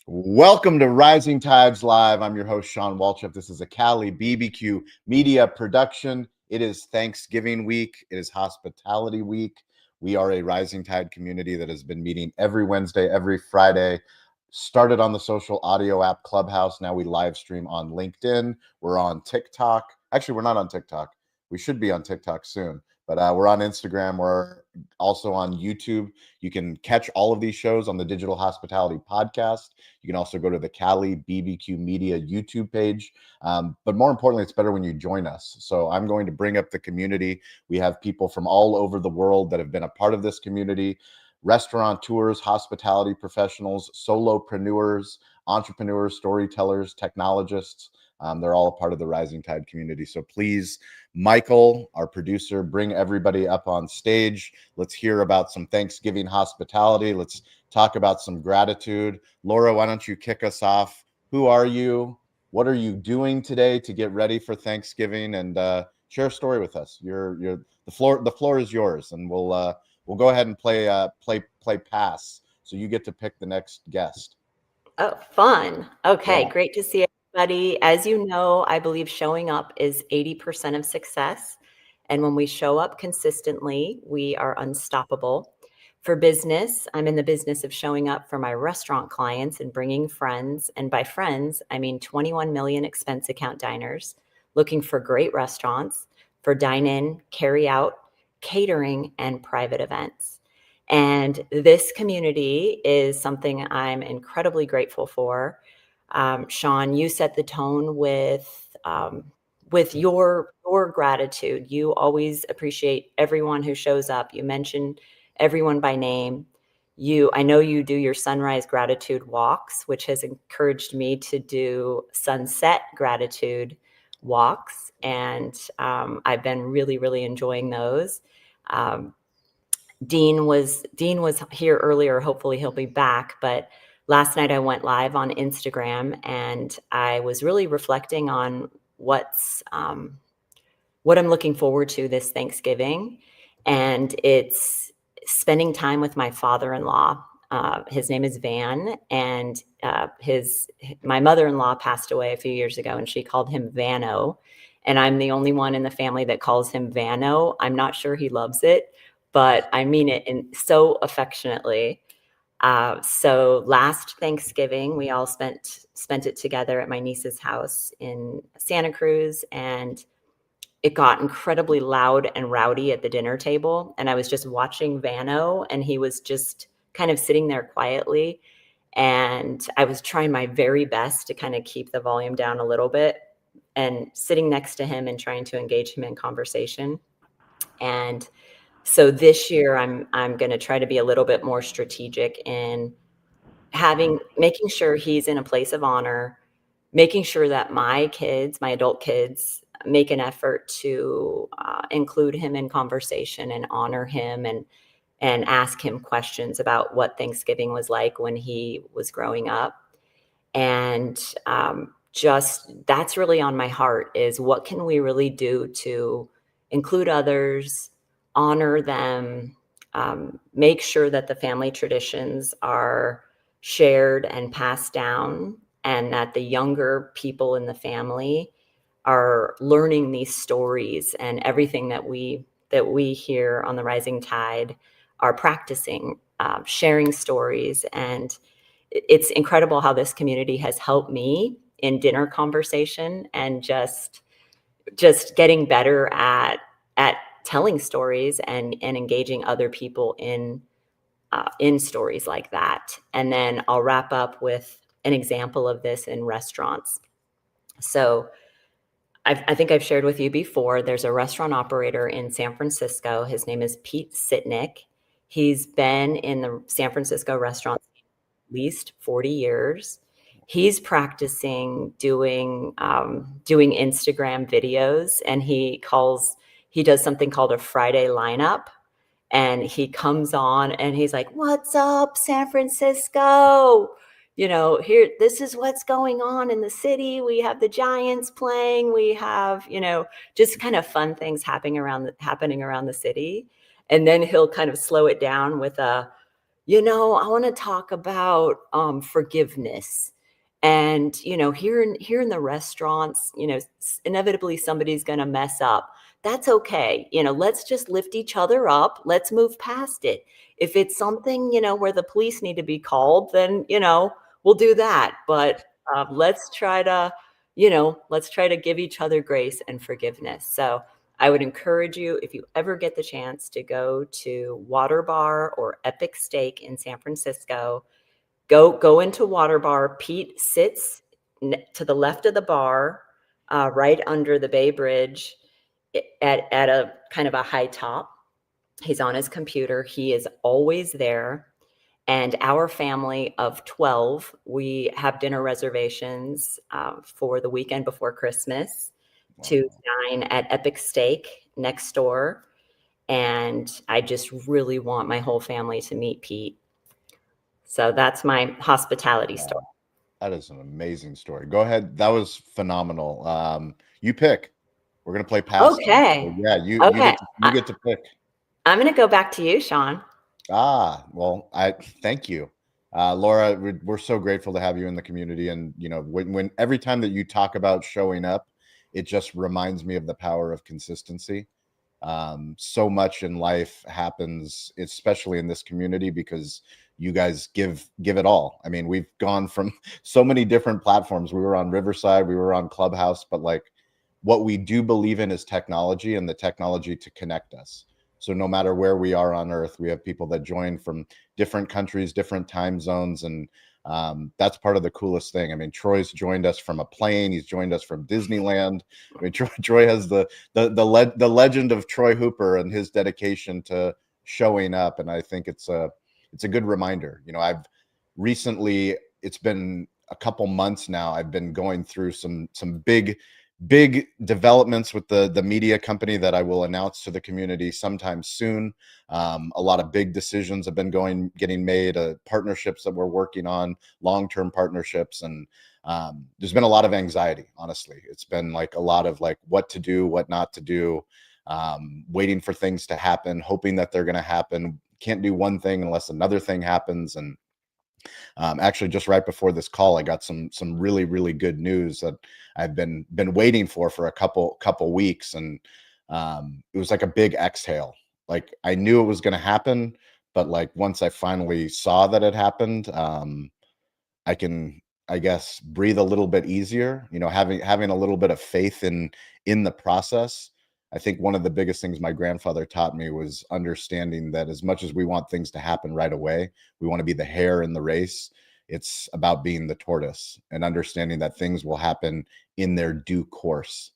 Welcome to Rising Tides Live. I'm your host, Shawn Walchef. This is a Cali BBQ media production. It is Thanksgiving week. It is hospitality week. We are a Rising Tide community that has been meeting every Wednesday, every Friday. Started on the social audio app Clubhouse. Now we live stream on LinkedIn. We're on TikTok. Actually, we're not on TikTok. We should be on TikTok soon. But we're on Instagram. We're also on YouTube. You can catch all of these shows on the Digital Hospitality Podcast. You can also go to the Cali BBQ Media YouTube page. But more importantly, it's better when you join us. So I'm going to bring up the community. We have people from all over the world that have been a part of this community. Restaurateurs, hospitality professionals, solopreneurs, entrepreneurs, storytellers, technologists. They're all a part of the Rising Tide community. So please, Michael, our producer, bring everybody up on stage. Let's hear about some Thanksgiving hospitality. Let's talk about some gratitude. Laura, why don't you kick us off? Who are you? What are you doing today to get ready for Thanksgiving? And share a story with us. The floor is yours, and we'll go ahead and play pass. So you get to pick the next guest. Oh, fun. Okay, Yeah. Great to see everybody. As you know, I believe showing up is 80% of success. And when we show up consistently, we are unstoppable. For business, I'm in the business of showing up for my restaurant clients and bringing friends. And by friends, I mean 21 million expense account diners looking for great restaurants for dine-in, carry-out, catering, and private events. And this community is something I'm incredibly grateful for. Shawn, you set the tone with your gratitude. You always appreciate everyone who shows up. You mention everyone by name. I know you do your sunrise gratitude walks, which has encouraged me to do sunset gratitude walks, and I've been really, really enjoying those. Dean was here earlier. Hopefully he'll be back. But last night I went live on Instagram and I was really reflecting on what I'm looking forward to this Thanksgiving. And it's spending time with my father-in-law. His name is Van, and my mother-in-law passed away a few years ago, and she called him Vano. And I'm the only one in the family that calls him Vano. I'm not sure he loves it, but I mean it so affectionately. So last Thanksgiving, we all spent it together at my niece's house in Santa Cruz, and it got incredibly loud and rowdy at the dinner table. And I was just watching Vano, and he was just kind of sitting there quietly. And I was trying my very best to kind of keep the volume down a little bit and sitting next to him and trying to engage him in conversation. And so this year, I'm going to try to be a little bit more strategic in making sure he's in a place of honor, making sure that my adult kids, make an effort to include him in conversation and honor him and ask him questions about what Thanksgiving was like when he was growing up. And just that's really on my heart, is what can we really do to include others, honor them, make sure that the family traditions are shared and passed down, and that the younger people in the family are learning these stories, and everything that we hear on the Rising Tide are practicing, sharing stories. And it's incredible how this community has helped me in dinner conversation and just getting better at telling stories and engaging other people in stories like that. And then I'll wrap up with an example of this in restaurants. So I think I've shared with you before, there's a restaurant operator in San Francisco. His name is Pete Sitnick. He's been in the San Francisco restaurant at least 40 years. He's practicing doing Instagram videos, and he does something called a Friday lineup. And he comes on and he's like, "What's up, San Francisco? here, this is what's going on in the city. We have the Giants playing. We have, just kind of fun things happening around the city. And then he'll kind of slow it down with I want to talk about forgiveness. And here in the restaurants, inevitably somebody's going to mess up. That's okay. Let's just lift each other up. Let's move past it. If it's something where the police need to be called, then we'll do that. But let's try to give each other grace and forgiveness. So I would encourage you, if you ever get the chance, to go to Water Bar or Epic Steak in San Francisco. Go into Water Bar. Pete sits to the left of the bar, right under the Bay Bridge, at a kind of a high top. He's on his computer. He is always there. And our family of 12, we have dinner reservations for the weekend before Christmas to dine at Epic Steak next door. And I just really want my whole family to meet Pete. So that's my hospitality story. That is an amazing story. Go ahead. That was phenomenal. You pick. We're gonna play past tense. Okay. So yeah, you Okay. get to pick. I'm going to go back to you, Shawn. Well, I thank you. Laura, we're so grateful to have you in the community. And, when every time that you talk about showing up, it just reminds me of the power of consistency. So much in life happens, especially in this community, because you guys give it all. I mean, we've gone from so many different platforms. We were on Riverside, we were on Clubhouse, but like what we do believe in is technology and the technology to connect us. So no matter where we are on earth, we have people that join from different countries, different time zones. And that's part of the coolest thing. I mean, Troy's joined us from a plane. He's joined us from Disneyland. I mean, Troy has the legend of Troy Hooper and his dedication to showing up. And I think it's a good reminder. I've recently, it's been a couple months now, I've been going through some big developments with the media company that I will announce to the community sometime soon. A lot of big decisions have been getting made, partnerships that we're working on, long-term partnerships. And there's been a lot of anxiety, honestly. It's been like a lot of like what to do, what not to do, waiting for things to happen, hoping that they're going to happen. Can't do one thing unless another thing happens. And actually, just right before this call, I got some really, really good news that I've been waiting for a couple weeks, and it was like a big exhale. Like I knew it was going to happen, but like once I finally saw that it happened, I can, I guess, breathe a little bit easier. Having a little bit of faith in the process. I think one of the biggest things my grandfather taught me was understanding that as much as we want things to happen right away, we want to be the hare in the race. It's about being the tortoise and understanding that things will happen in their due course.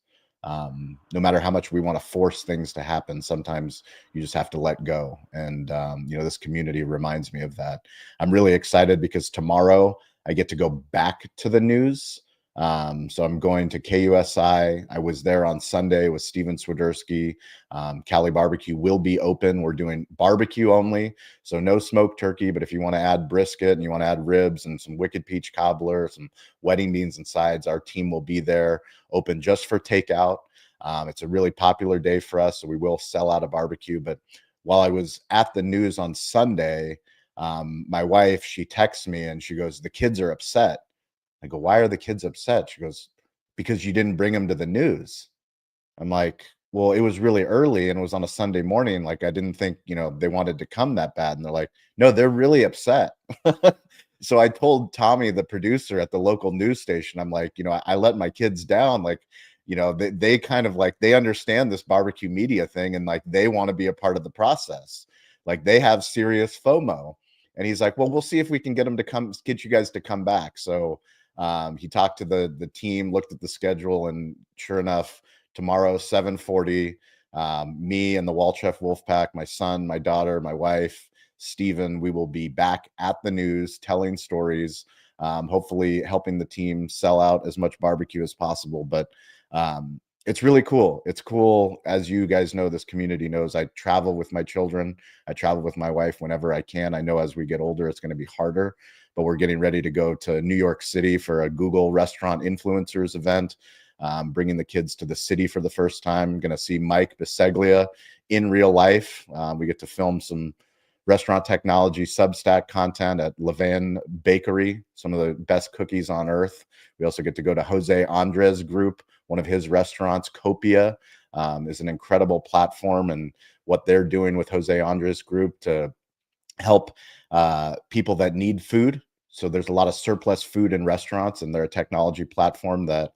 No matter how much we want to force things to happen, sometimes you just have to let go. And, this community reminds me of that. I'm really excited because tomorrow I get to go back to the news. So I'm going to KUSI. I was there on Sunday with Steven Swiderski. Cali Barbecue will be open. We're doing barbecue only, so no smoked turkey. But if you want to add brisket and you want to add ribs and some wicked peach cobbler, some wedding beans and sides, our team will be there, open just for takeout. It's a really popular day for us, so we will sell out a barbecue. But while I was at the news on Sunday, my wife, she texts me and she goes, "The kids are upset." I go, "Why are the kids upset?" She goes, "Because you didn't bring them to the news." I'm like, "Well, it was really early and it was on a Sunday morning. Like, I didn't think, they wanted to come that bad." And they're like, "No, they're really upset." So I told Tommy, the producer at the local news station, I'm like, I let my kids down. Like, they kind of like, they understand this barbecue media thing and like, they want to be a part of the process. Like they have serious FOMO. And he's like, "Well, we'll see if we can get you guys to come back." So he talked to the team, looked at the schedule, and sure enough, tomorrow 7:40, me and the Walchef Wolfpack, my son, my daughter, my wife, Steven, we will be back at the news telling stories, hopefully helping the team sell out as much barbecue as possible. But It's really cool. It's cool. As you guys know, this community knows, I travel with my children. I travel with my wife whenever I can. I know as we get older, it's going to be harder, but we're getting ready to go to New York City for a Google Restaurant Influencers event, bringing the kids to the city for the first time. I'm going to see Mike Biseglia in real life. We get to film some restaurant technology Substack content at Levan Bakery, some of the best cookies on earth. We also get to go to Jose Andres Group. One of his restaurants, Copia, is an incredible platform, and what they're doing with Jose Andres Group to help people that need food. So there's a lot of surplus food in restaurants, and they're a technology platform that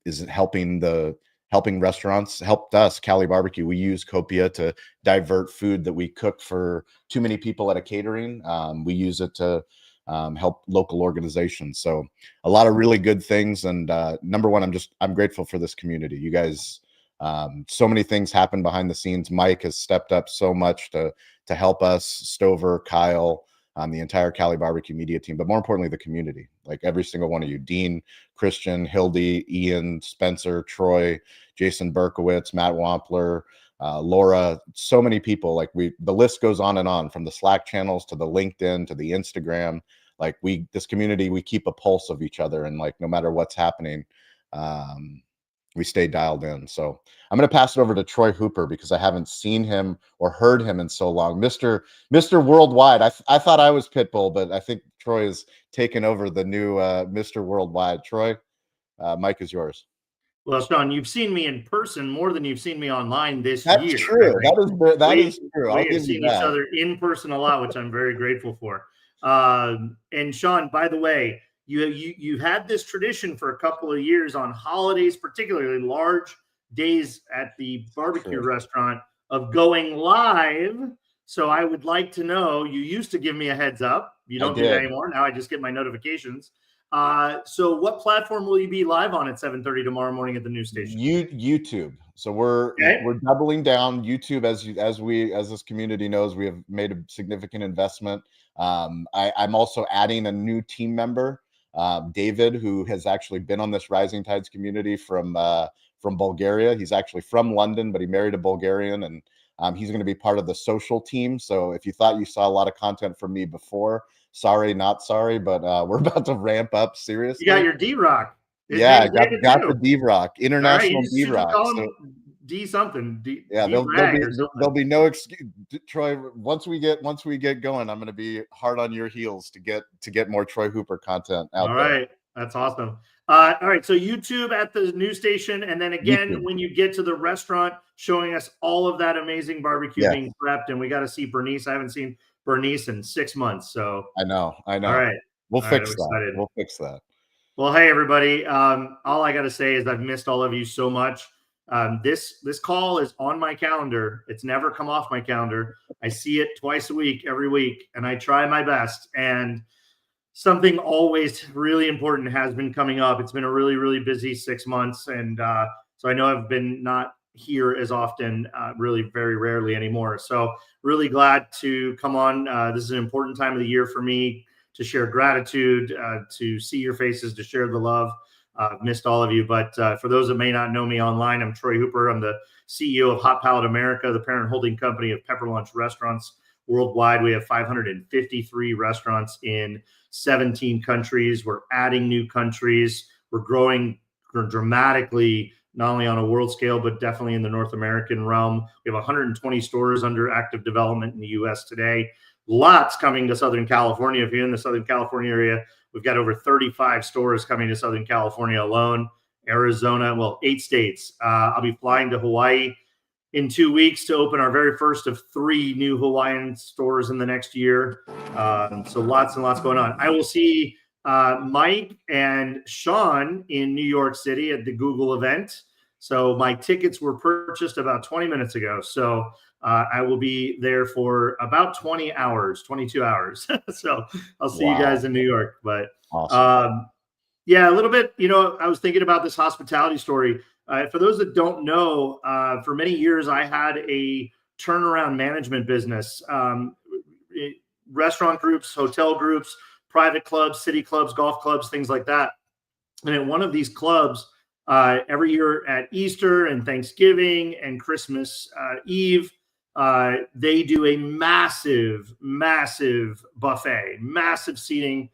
is helping restaurants, helped us, Cali Barbecue. We use Copia to divert food that we cook for too many people at a catering. We use it to help local organizations. So a lot of really good things. And number one, I'm grateful for this community. You guys, so many things happen behind the scenes. Mike has stepped up so much to help us, Stover, Kyle, the entire Cali Barbecue media team, but more importantly, the community, like every single one of you, Dean, Christian, Hildy, Ian, Spencer, Troy, Jason Berkowitz, Matt Wampler, Laura, so many people. Like the list goes on and on, from the Slack channels to the LinkedIn to the Instagram. Like this community, we keep a pulse of each other, and like no matter what's happening, we stay dialed in. So I'm going to pass it over to Troy Hooper because I haven't seen him or heard him in so long. Mr. Worldwide. I thought I was Pitbull, but I think Troy has taken over the new Mr. Worldwide. Troy, Mike is yours. Well, Shawn, you've seen me in person more than you've seen me online this That's year. True. That is true. We have seen each other in person a lot, which I'm very grateful for. And Shawn, by the way, you had this tradition for a couple of years on holidays, particularly large days at the barbecue restaurant, of going live. So I would like to know, you used to give me a heads up. You don't do that anymore. Now I just get my notifications. So what platform will you be live on at 7:30 tomorrow morning at the news station? YouTube. So we're doubling down YouTube. As this community knows, we have made a significant investment. I'm also adding a new team member, David, who has actually been on this Rising Tides community from Bulgaria. He's actually from London, but he married a Bulgarian, and he's going to be part of the social team. So if you thought you saw a lot of content from me before, sorry, not sorry, but we're about to ramp up seriously. You got your D-Rock. Yeah, I got the D-Rock, international D-Rock. So, D something. There'll be no excuse, Troy. Once we get going, I'm going to be hard on your heels to get more Troy Hooper content out there. All right, that's awesome. All right, so YouTube at the news station, and then again when you get to the restaurant, showing us all of that amazing barbecue being prepped, and we got to see Bernice. I haven't seen Bernice in 6 months, so I know. All right, we'll fix that. Well, hey everybody. All I got to say is I've missed all of you so much. This call is on my calendar. It's never come off my calendar. I see it twice a week, every week, and I try my best. And something always really important has been coming up. It's been a really, really busy 6 months. And so I know I've been not here as often, really very rarely anymore. So really glad to come on. This is an important time of the year for me to share gratitude, to see your faces, to share the love. Missed all of you, but for those that may not know me online, I'm Troy Hooper. I'm the CEO of Hot Palate America, the parent holding company of Pepper Lunch Restaurants worldwide. We have 553 restaurants in 17 countries. We're adding new countries. We're growing dramatically, not only on a world scale, but definitely in the North American realm. We have 120 stores under active development in the U.S. today. Lots coming to Southern California. If you're in the Southern California area, we've got over 35 stores coming to Southern California alone. Arizona, 8 states. I'll be flying to Hawaii in 2 weeks to open our very first of 3 new Hawaiian stores in the next year. So lots and lots going on. I will see Mike and Shawn in New York City at the Google event. So my tickets were purchased about 20 minutes ago. So I will be there for about 22 hours. So I'll see you guys in New York. But awesome. Yeah, a little bit, I was thinking about this hospitality story. For those that don't know, for many years, I had a turnaround management business, restaurant groups, hotel groups, private clubs, city clubs, golf clubs, things like that. And at one of these clubs, every year at Easter and Thanksgiving and Christmas Eve, they do a massive buffet, massive seating.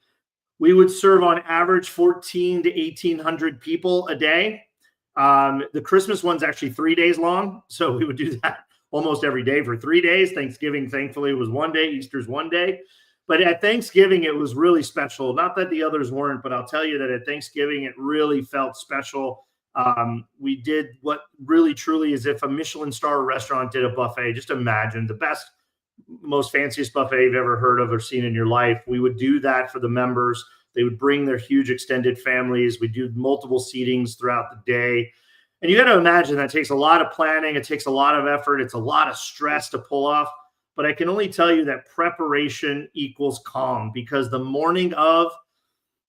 We would serve on average 14 to 1,800 people a day. The Christmas one's actually 3 days long, so we would do that almost every day for 3 days. Thanksgiving, thankfully, was 1 day. Easter's 1 day. But at Thanksgiving, it was really special. Not that the others weren't, but I'll tell you that at Thanksgiving, it really felt special. We did what really truly is if a Michelin star restaurant did a buffet. Just imagine the best, most fanciest buffet you've ever heard of or seen in your life. We would do that for the members. They would bring their huge extended families. We do multiple seatings throughout the day. And you got to imagine that takes a lot of planning. It takes a lot of effort. It's a lot of stress to pull off. But I can only tell you that preparation equals calm, because the morning of,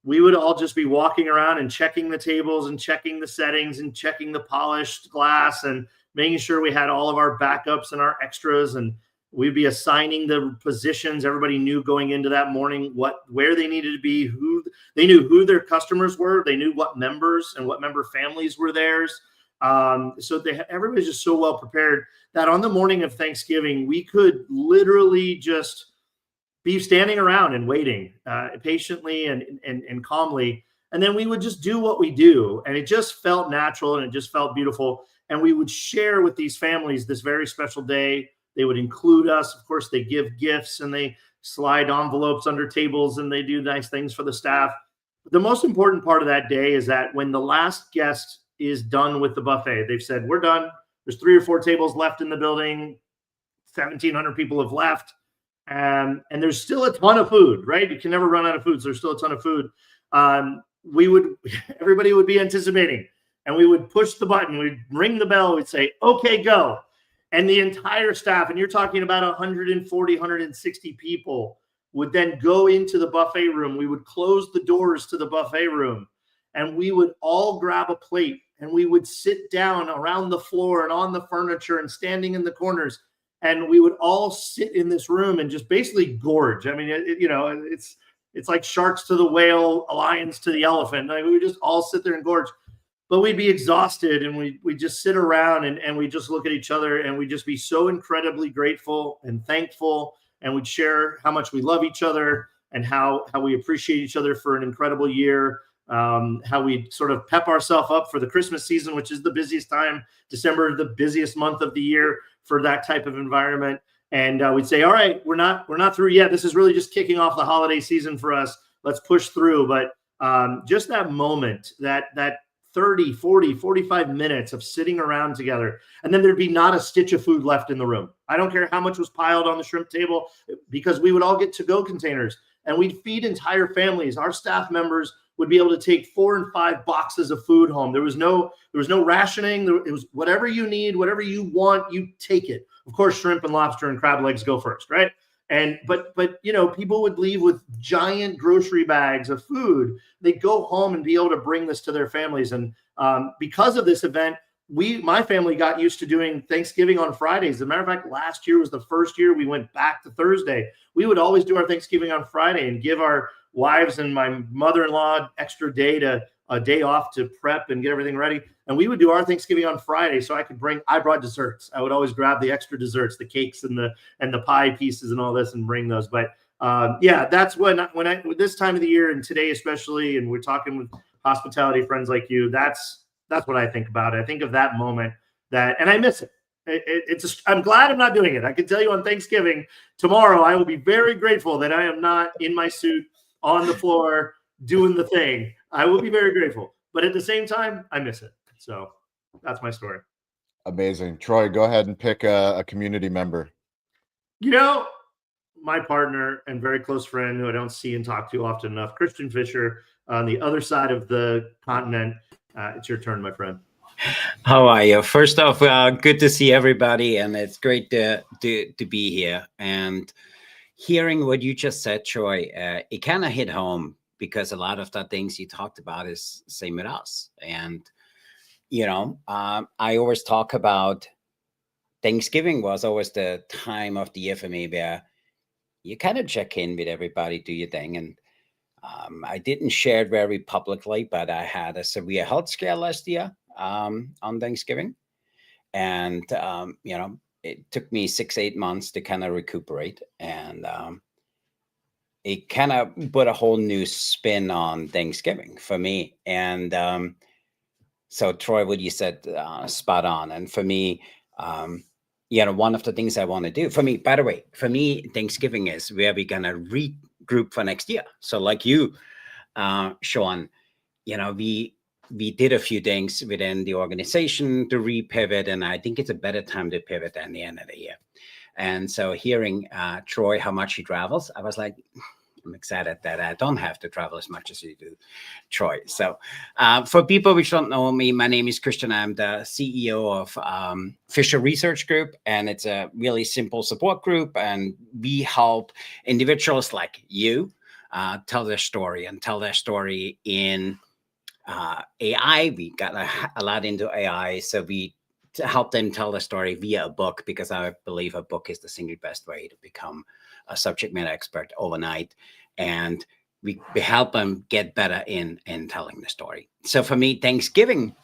we would all just be walking around and checking the tables and checking the settings and checking the polished glass and making sure we had all of our backups and our extras. And we'd be assigning the positions. Everybody knew going into that morning where they needed to be, they knew who their customers were. They knew what members and what member families were theirs. So everybody's just so well prepared that on the morning of Thanksgiving, we could literally just be standing around and waiting patiently and calmly. And then we would just do what we do. And it just felt natural and it just felt beautiful. And we would share with these families this very special day. They would include us. Of course, they give gifts and they slide envelopes under tables and they do nice things for the staff. But the most important part of that day is that when the last guest is done with the buffet, they've said, we're done. There's 3 or 4 tables left in the building. 1,700 people have left. And there's still a ton of food, right? You can never run out of food. So there's still a ton of food. Everybody would be anticipating, and we would push the button. We'd ring the bell. We'd say, okay, go. And the entire staff, and you're talking about 140, 160 people, would then go into the buffet room. We would close the doors to the buffet room, and we would all grab a plate, and we would sit down around the floor and on the furniture and standing in the corners. And we would all sit in this room and just basically gorge. I mean, it's like sharks to the whale, lions to the elephant. Like, we would just all sit there and gorge. But we'd be exhausted, and we just sit around and we just look at each other, and we'd just be so incredibly grateful and thankful. And we'd share how much we love each other and how we appreciate each other for an incredible year. How we sort of pep ourselves up for the Christmas season, which is the busiest time. December, the busiest month of the year for that type of environment. And we'd say, all right, we're not through yet. This is really just kicking off the holiday season for us. Let's push through. But just that moment, that 30, 40, 45 minutes of sitting around together, and then there'd be not a stitch of food left in the room. I don't care how much was piled on the shrimp table, because we would all get to-go containers and we'd feed entire families. Our staff members would be able to take 4 and 5 boxes of food home. There was no rationing. It was whatever you need, whatever you want, you take it. Of course, shrimp and lobster and crab legs go first, right? But people would leave with giant grocery bags of food. They'd go home and be able to bring this to their families. And because of this event, my family got used to doing Thanksgiving on Fridays. As a matter of fact, last year was the first year we went back to Thursday. We would always do our Thanksgiving on Friday and give our wives and my mother-in-law extra a day off to prep and get everything ready. And we would do our Thanksgiving on Friday, so I brought desserts. I would always grab the extra desserts, the cakes and the pie pieces and all this, and bring those. But that's when this time of the year, and today especially, and we're talking with hospitality friends like you, that's what I think about. I think of that moment, and I miss it. I'm glad I'm not doing it. I can tell you on Thanksgiving tomorrow, I will be very grateful that I am not in my suit on the floor doing the thing. I will be very grateful, but at the same time, I miss it. So that's my story. Amazing. Troy, go ahead and pick a community member. My partner and very close friend who I don't see and talk to often enough, Christian Fisher, on the other side of the continent. It's your turn, my friend. How are you? First off, good to see everybody, and it's great to be here. And hearing what you just said, Troy, it kind of hit home, because a lot of the things you talked about is same with us. And, I always talk about Thanksgiving was always the time of the year for me where you kind of check in with everybody, do your thing. And I didn't share it very publicly, but I had a severe health scare last year on Thanksgiving. And, it took me 6-8 months to kind of recuperate. And it kind of put a whole new spin on Thanksgiving for me. And so, Troy, what you said, spot on. And for me, one of the things I want to do for me, by the way, for me, Thanksgiving is where we're going to regroup for next year. So like you, Shawn, we did a few things within the organization to repivot, and I think it's a better time to pivot than the end of the year. And so hearing Troy, how much he travels, I was like, I'm excited that I don't have to travel as much as you do, Troy. So for people which don't know me, my name is Christian. I'm the CEO of Fisher Research Group, and it's a really simple support group. And we help individuals like you tell their story in AI. We got a lot into AI. So we help them tell the story via a book, because I believe a book is the single best way to become a subject matter expert overnight. And we help them get better in telling the story. So for me, Thanksgiving,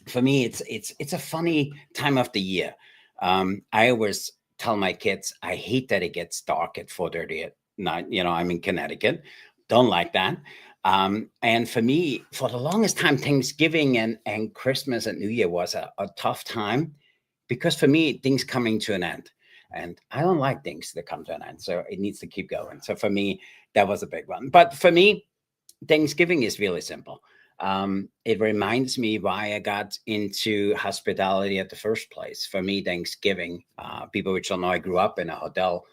for me, it's a funny time of the year. I always tell my kids, I hate that it gets dark at 4:30 at night. I'm in Connecticut. Don't like that. And for me, for the longest time, Thanksgiving and Christmas and New Year was a tough time, because for me, things coming to an end. And I don't like things that come to an end. So it needs to keep going. So for me, that was a big one. But for me, Thanksgiving is really simple. It reminds me why I got into hospitality at the first place. For me, Thanksgiving, people which don't know, I grew up in a hotel.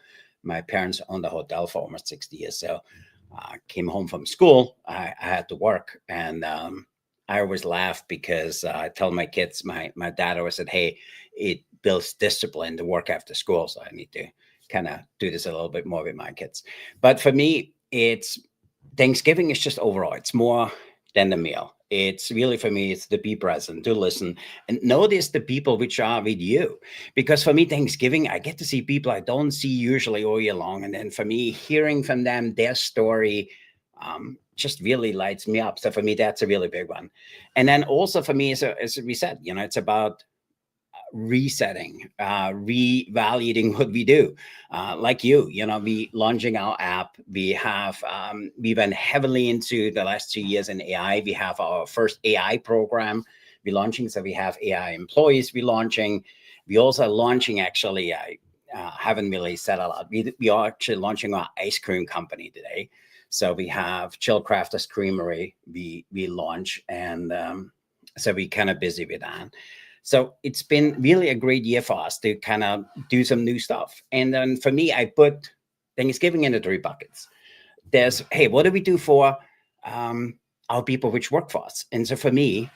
My parents owned a hotel for almost 60 years. So I came home from school, I had to work. And I always laugh because I tell my kids, my dad always said, hey, it builds discipline to work after school. So I need to kind of do this a little bit more with my kids. But for me, it's Thanksgiving is just overall, it's more than the meal. It's really, for me, it's to be present, to listen, and notice the people which are with you. Because for me, Thanksgiving, I get to see people I don't see usually all year long. And then for me, hearing from them, their story, just really lights me up. So for me, that's a really big one. And then also for me, as we said, it's about resetting, reevaluating what we do. Like we launching our app. We have, we went heavily into the last 2 years in AI. We have our first AI program we're launching. So we have AI employees we're launching. We also launching, actually, I haven't really said a lot. We are actually launching our ice cream company today. So we have Chill Crafters Creamery we launch, and so we're kind of busy with that. So it's been really a great year for us to kind of do some new stuff. And then for me, I put Thanksgiving into 3 buckets. There's, hey, what do we do for our people which work for us? And so for me,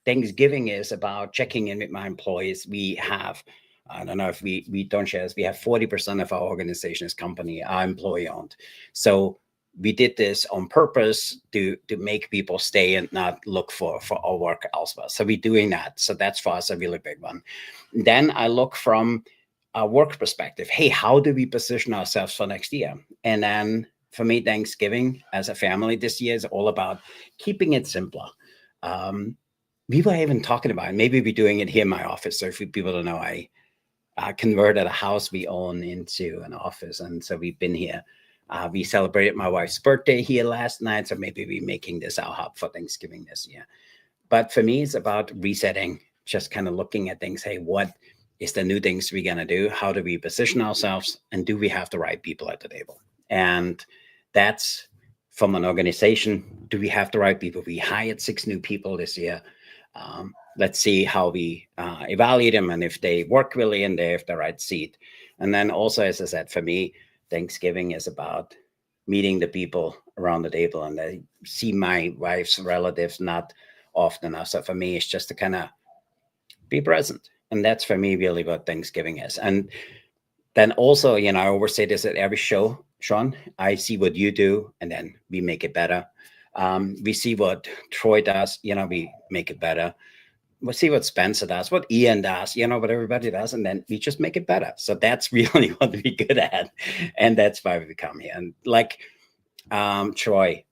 Thanksgiving is about checking in with my employees. We have, I don't know if we don't share this, we have 40% of our organization is company, are employee owned. So we did this on purpose to make people stay and not look for our work elsewhere. So we're doing that. So that's for us a really big one. Then I look from a work perspective. Hey, how do we position ourselves for next year? And then for me, Thanksgiving as a family this year is all about keeping it simpler. We were even talking about it. Maybe we're doing it here in my office. So if people don't know, I converted a house we own into an office. And so we've been here. We celebrated my wife's birthday here last night, so maybe we're making this our hub for Thanksgiving this year. But for me, it's about resetting, just kind of looking at things. Hey, what is the new things we're going to do? How do we position ourselves? And do we have the right people at the table? And that's from an organization. Do we have the right people? We hired 6 new people this year. Let's see how we evaluate them and if they work really and they have the right seat. And then also, as I said, for me, Thanksgiving is about meeting the people around the table, and I see my wife's relatives not often enough. So for me, it's just to kind of be present. And that's for me really what Thanksgiving is. And then also, I always say this at every show, Shawn, I see what you do and then we make it better. We see what Troy does, we make it better. We'll see what Spencer does, what Ian does, what everybody does, and then we just make it better. So that's really what we're good at. And that's why we come here. And like Troy,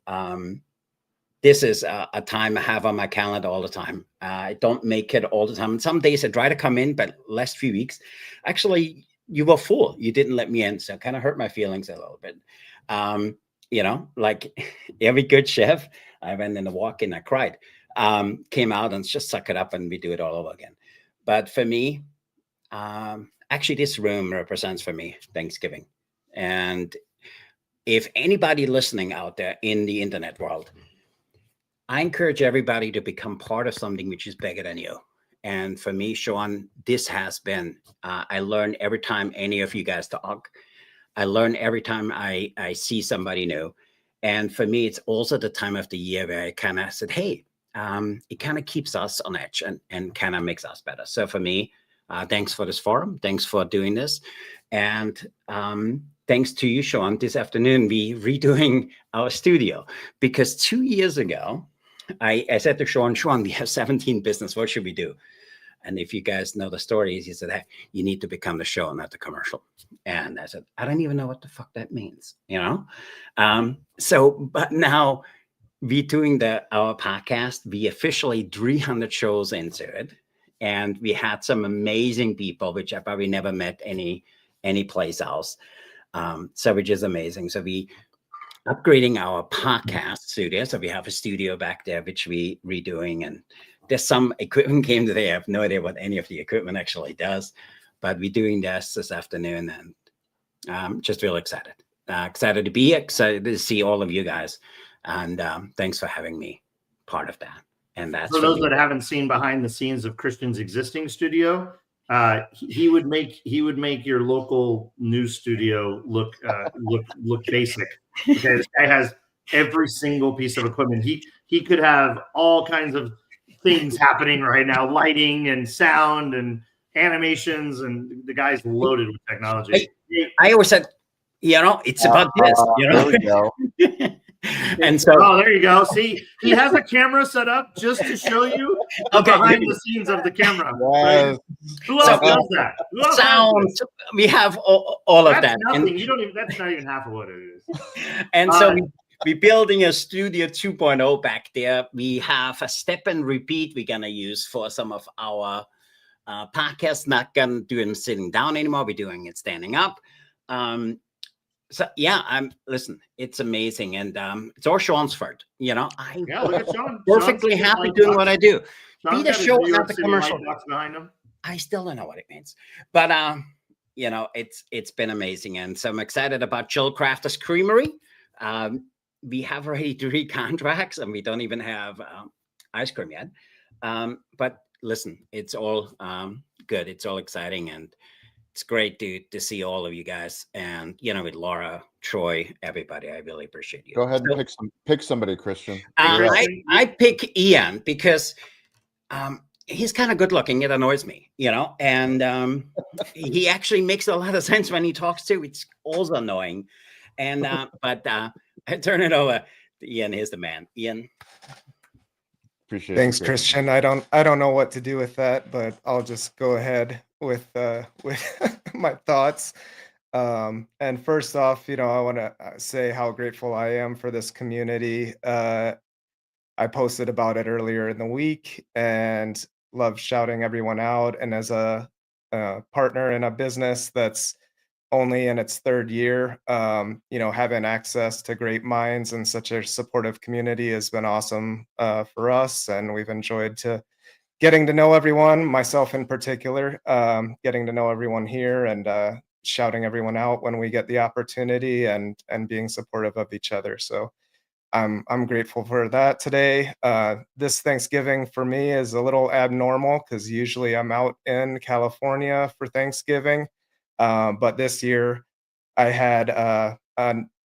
this is a time I have on my calendar all the time. I don't make it all the time. Some days I try to come in, but last few weeks, actually, you were full. You didn't let me in, so it kind of hurt my feelings a little bit. Like every good chef, I went in a walk and I cried. Came out and just suck it up and we do it all over again. But for me, actually, this room represents for me Thanksgiving. And if anybody listening out there in the internet world, I encourage everybody to become part of something which is bigger than you. And for me, Shawn, this has been, I learn every time any of you guys talk. I learn every time I see somebody new. And for me, it's also the time of the year where I kind of said, hey, it kind of keeps us on edge and kind of makes us better. So for me, thanks for this forum. Thanks for doing this. And thanks to you, Shawn, this afternoon, we redoing our studio because 2 years ago, I said to Shawn, we have 17 business. What should we do? And if you guys know the stories, he said, hey, you need to become the show, not the commercial. And I said, I don't even know what the fuck that means, but now we doing our podcast, we officially 300 shows into it. And we had some amazing people, which I probably never met any place else. So which is amazing. So we upgrading our podcast studio. So we have a studio back there, which we redoing, and there's some equipment came today. I have no idea what any of the equipment actually does, but we're doing this afternoon, and I'm just really excited. Excited to be here, excited to see all of you guys, and thanks for having me part of that. And that's for those that haven't seen behind the scenes of Christian's existing studio. He would make your local news studio look basic. Okay, this guy has every single piece of equipment. He could have all kinds of things happening right now, lighting and sound and animations, and the guy's loaded with technology. I always said, it's about this. There we go. And so, there you go. See, he has a camera set up just to show you behind the scenes of the camera. Right? Who else does that? Sound. We have all of that. Nothing. And that's not even half of what it is. And so we're building a studio 2.0 back there. We have a step and repeat we're gonna use for some of our podcasts. Not gonna do them sitting down anymore. We're doing it standing up. So listen, it's amazing, and it's all Shawn's fault. Look at Shawn. Perfectly happy doing what I do. Shawn's Be the show, not the commercial. Behind him. I still don't know what it means, but it's been amazing, and so I'm excited about Jill Crafter's Creamery. We have already 3 contracts, and we don't even have ice cream yet. But listen, it's all good. It's all exciting, and it's great to see all of you guys, and with Laura, Troy, everybody. I really appreciate you. Go ahead and pick somebody, Christian. I pick Ian because he's kind of good looking. It annoys me, and he actually makes a lot of sense when he talks too. It's also annoying, and but I turn it over to Ian. Here's the man, Ian. Appreciate Thanks, it, Christian. I don't know what to do with that, but I'll just go ahead with my thoughts. And first off, I want to say how grateful I am for this community. I posted about it earlier in the week and love shouting everyone out. And as a partner in a business that's only in its 3rd year, having access to great minds and such a supportive community has been awesome for us. And we've enjoyed getting to know everyone, myself in particular, getting to know everyone here and shouting everyone out when we get the opportunity and being supportive of each other. So I'm grateful for that today. This Thanksgiving for me is a little abnormal because usually I'm out in California for Thanksgiving. But this year I had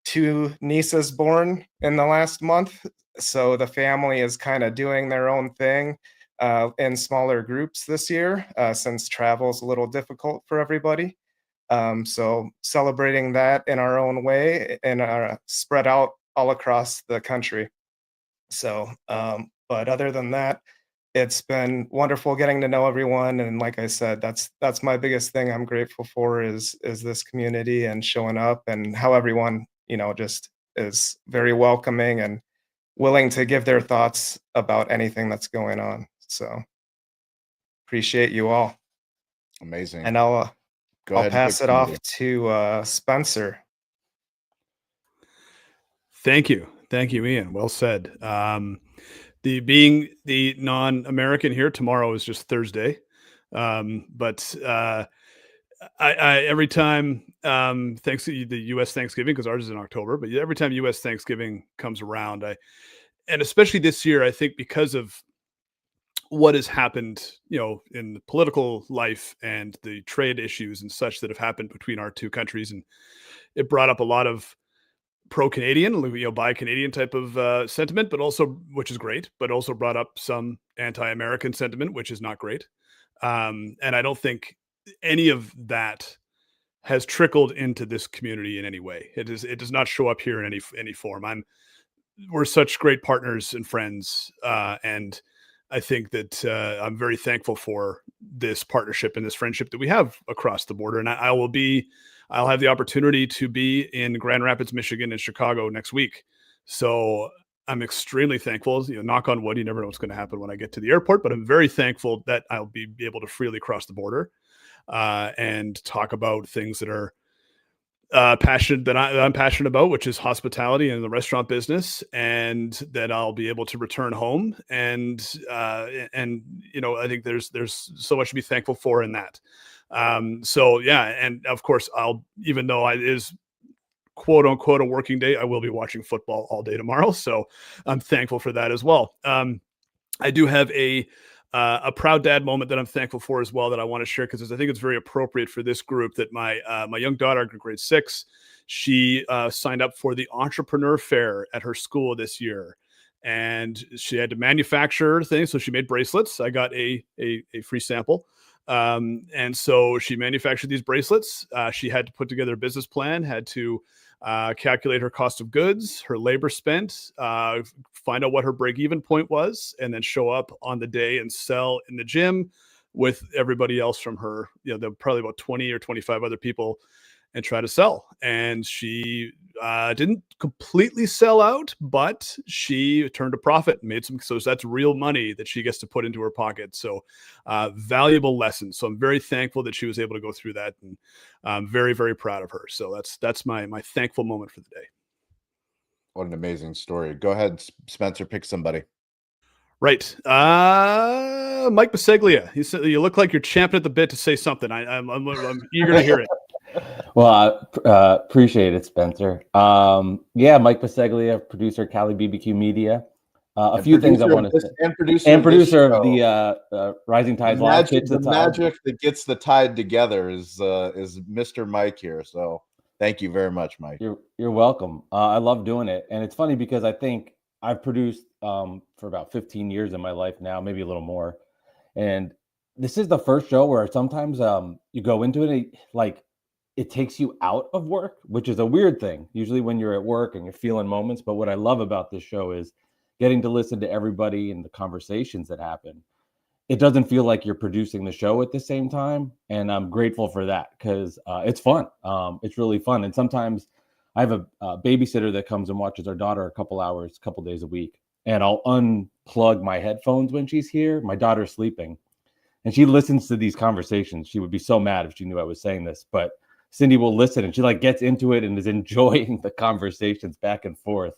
2 nieces born in the last month. So the family is kind of doing their own thing in smaller groups this year since travel is a little difficult for everybody. So celebrating that in our own way and spread out all across the country. So, but other than that, it's been wonderful getting to know everyone. And like I said, that's my biggest thing I'm grateful for is this community and showing up and how everyone, just is very welcoming and willing to give their thoughts about anything that's going on. So appreciate you all. Amazing. And I'll ahead and pass pick it off somebody. to Spencer. Thank you, Ian. Well said. Being the non-American here, tomorrow is just Thursday, but I every time thanks to the U.S. Thanksgiving, because ours is in October, but every time U.S. Thanksgiving comes around, and especially this year, I think because of what has happened, in the political life and the trade issues and such that have happened between our two countries, and it brought up a lot of pro-Canadian, buy Canadian type of sentiment, but also, which is great, but also brought up some anti-American sentiment, which is not great. And I don't think any of that has trickled into this community in any way. It does not show up here in any form. We're such great partners and friends, and I think that I'm very thankful for this partnership and this friendship that we have across the border. And I'll have the opportunity to be in Grand Rapids, Michigan, and Chicago next week. So I'm extremely thankful. Knock on wood, you never know what's going to happen when I get to the airport, but I'm very thankful that I'll be able to freely cross the border and talk about things that are I'm passionate about, which is hospitality and the restaurant business, and that I'll be able to return home. And I think there's so much to be thankful for in that. So yeah, and of course, even though it is quote unquote a working day, I will be watching football all day tomorrow. So I'm thankful for that as well. I do have a proud dad moment that I'm thankful for as well that I want to share, because I think it's very appropriate for this group. That my young daughter, grade 6, she signed up for the entrepreneur fair at her school this year, and she had to manufacture things. So she made bracelets. I got a free sample. And so she manufactured these bracelets. She had to put together a business plan, had to calculate her cost of goods, her labor spent, find out what her break-even point was, and then show up on the day and sell in the gym with everybody else from her. There were probably about 20 or 25 other people, and try to sell. And she didn't completely sell out, but she turned a profit and made some. So that's real money that she gets to put into her pocket. So valuable lessons. So I'm very thankful that she was able to go through that, and I'm very, very proud of her. So that's my thankful moment for the day. What an amazing story. Go ahead, Spencer, pick somebody. Right. Mike Biseglia. You look like you're champing at the bit to say something. I'm eager to hear it. Well, I appreciate it, Spencer. Mike Biseglia, producer, Cali BBQ Media. A few things I want to say. And producer of the Rising Tides Live. The magic that gets the tide together is Mr. Mike here. So thank you very much, Mike. You're welcome. I love doing it. And it's funny because I think I've produced for about 15 years in my life now, maybe a little more. And this is the first show where sometimes you go into it like it takes you out of work, which is a weird thing. Usually when you're at work and you're feeling moments. But what I love about this show is getting to listen to everybody and the conversations that happen. It doesn't feel like you're producing the show at the same time. And I'm grateful for that because it's fun. It's really fun. And sometimes I have a babysitter that comes and watches our daughter a couple days a week. And I'll unplug my headphones when she's here. My daughter's sleeping. And she listens to these conversations. She would be so mad if she knew I was saying this. But Cindy will listen and she gets into it and is enjoying the conversations back and forth,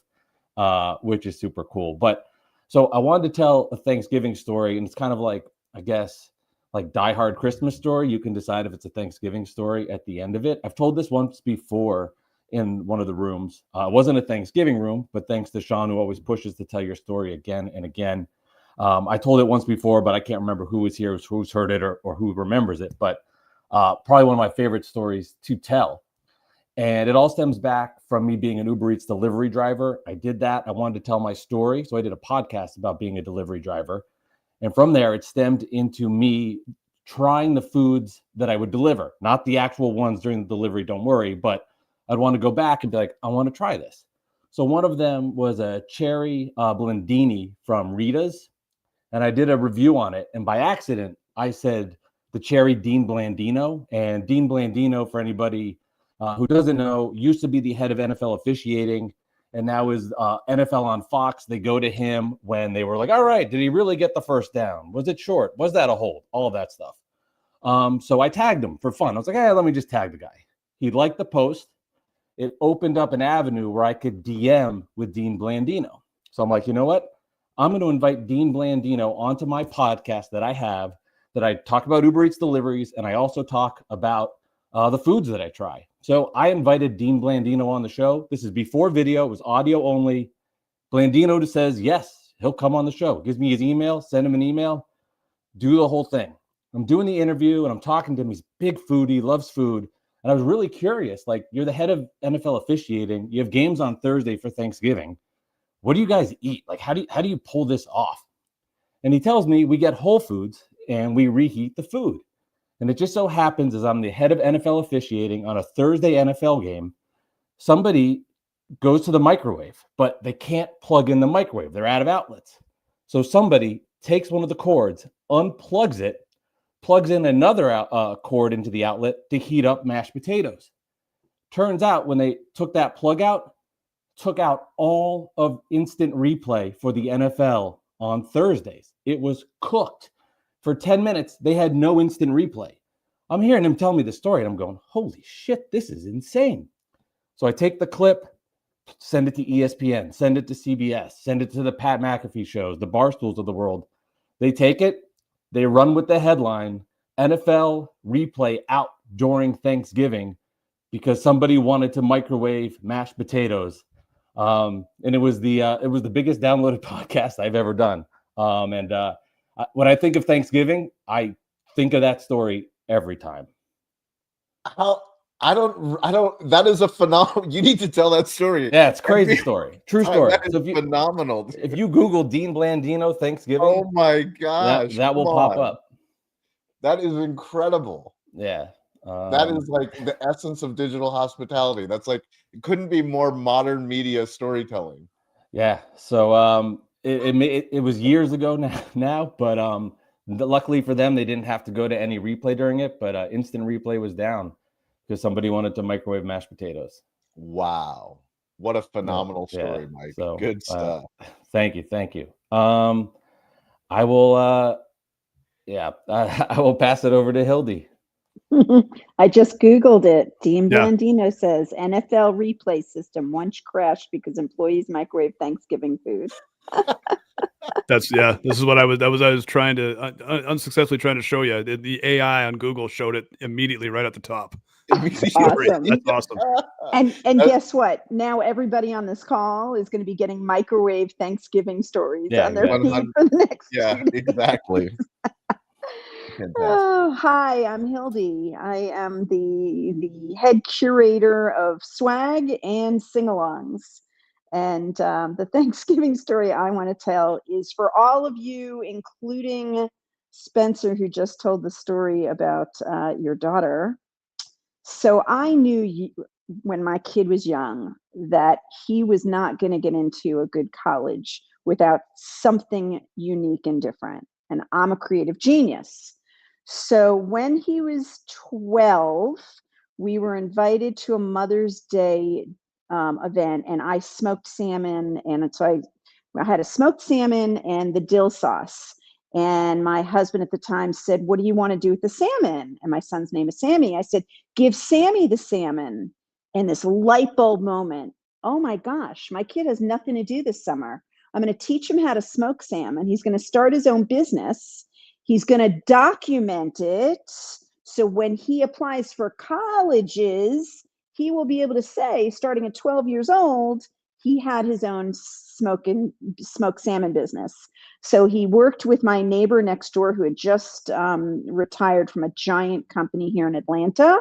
which is super cool. But so I wanted to tell a Thanksgiving story, and it's kind of like, I guess, like Die Hard Christmas story. You can decide if it's a Thanksgiving story at the end of it. I've told this once before in one of the rooms. It wasn't a Thanksgiving room, but thanks to Shawn, who always pushes to tell your story again and again. I told it once before, but I can't remember who was here, who's heard it, or who remembers it. But probably one of my favorite stories to tell. And it all stems back from me being an Uber Eats delivery driver. I did that. I wanted to tell my story. So I did a podcast about being a delivery driver. And from there, it stemmed into me trying the foods that I would deliver, not the actual ones during the delivery, don't worry, but I'd want to go back and be like, I want to try this. So one of them was a cherry blendini from Rita's. And I did a review on it. And by accident, I said the cherry Dean Blandino. And Dean Blandino, for anybody who doesn't know, used to be the head of NFL officiating And now is NFL on Fox. They go to him when they were like, all right, did he really get the first down? Was it short? Was that a hold? All of that stuff. So I tagged him for fun. I was like, hey, let me just tag the guy. He liked the post. It opened up an avenue where I could DM with Dean Blandino. So I'm like, you know what? I'm going to invite Dean Blandino onto my podcast that I have, that I talk about Uber Eats deliveries, and I also talk about the foods that I try. So I invited Dean Blandino on the show. This is before video. It was audio only. Blandino just says, yes, he'll come on the show. Gives me his email, send him an email, do the whole thing. I'm doing the interview and I'm talking to him. He's a big foodie, loves food. And I was really curious, like, you're the head of NFL officiating. You have games on Thursday for Thanksgiving. What do you guys eat? Like, how do you pull this off? And he tells me we get Whole Foods and we reheat the food. And it just so happens, as I'm the head of NFL officiating on a Thursday NFL game, somebody goes to the microwave, but they can't plug in the microwave. They're out of outlets. So somebody takes one of the cords, unplugs it, plugs in another cord into the outlet to heat up mashed potatoes. Turns out when they took that plug out, took out all of instant replay for the NFL on Thursdays. It was cooked. For 10 minutes, they had no instant replay. I'm hearing him tell me the story, and I'm going, holy shit, this is insane. So I take the clip, send it to ESPN, send it to CBS, send it to the Pat McAfee shows, the Barstools of the world. They take it, they run with the headline, NFL replay out during Thanksgiving because somebody wanted to microwave mashed potatoes. And it was the biggest downloaded podcast I've ever done. When I think of Thanksgiving, I think of that story every time. I don't, that is a phenomenal, you need to tell that story. Yeah, it's a crazy story. True story. That is So phenomenal. Dude. If you Google Dean Blandino Thanksgiving, oh my gosh, that will pop up. That is incredible. Yeah. That is like the essence of digital hospitality. That's like, it couldn't be more modern media storytelling. Yeah. So it was years ago now, but luckily for them, they didn't have to go to any replay during it, but instant replay was down because somebody wanted to microwave mashed potatoes. Wow. What a phenomenal story, Mike. So, good stuff. Thank you. I will I will pass it over to Hildy. I just Googled it. Dean Blandino says NFL replay system once crashed because employees microwave Thanksgiving food. This is what I was trying to unsuccessfully trying to show you. The AI on Google showed it immediately right at the top. Awesome. That's awesome. And guess what? Now everybody on this call is going to be getting microwave Thanksgiving stories on their feed for the next 2 days. Exactly. Oh, hi, I'm Hildy. I am the head curator of swag and sing-alongs. And the Thanksgiving story I want to tell is for all of you, including Spencer, who just told the story about your daughter. So I knew when my kid was young that he was not going to get into a good college without something unique and different. And I'm a creative genius. So when he was 12, we were invited to a Mother's Day event, and I smoked salmon. And so I had a smoked salmon and the dill sauce. And my husband at the time said, what do you want to do with the salmon? And my son's name is Sammy. I said, give Sammy the salmon. And this light bulb moment, oh my gosh, my kid has nothing to do this summer. I'm going to teach him how to smoke salmon. He's going to start his own business. He's going to document it. So when he applies for colleges, he will be able to say, starting at 12 years old, he had his own smoked salmon business. So he worked with my neighbor next door who had just retired from a giant company here in Atlanta.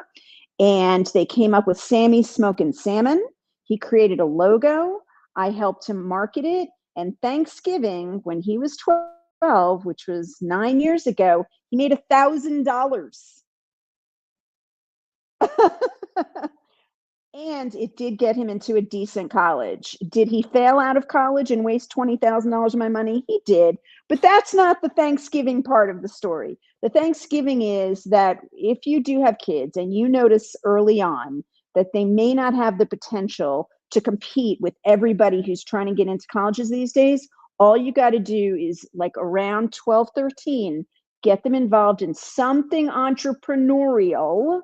And they came up with Sammy Smoking Salmon. He created a logo. I helped him market it. And Thanksgiving, when he was 12, which was 9 years ago, he made $1,000. And it did get him into a decent college. Did he fail out of college and waste $20,000 of my money? He did. But that's not the Thanksgiving part of the story. The Thanksgiving is that if you do have kids and you notice early on that they may not have the potential to compete with everybody who's trying to get into colleges these days, all you got to do is like around 12, 13, get them involved in something entrepreneurial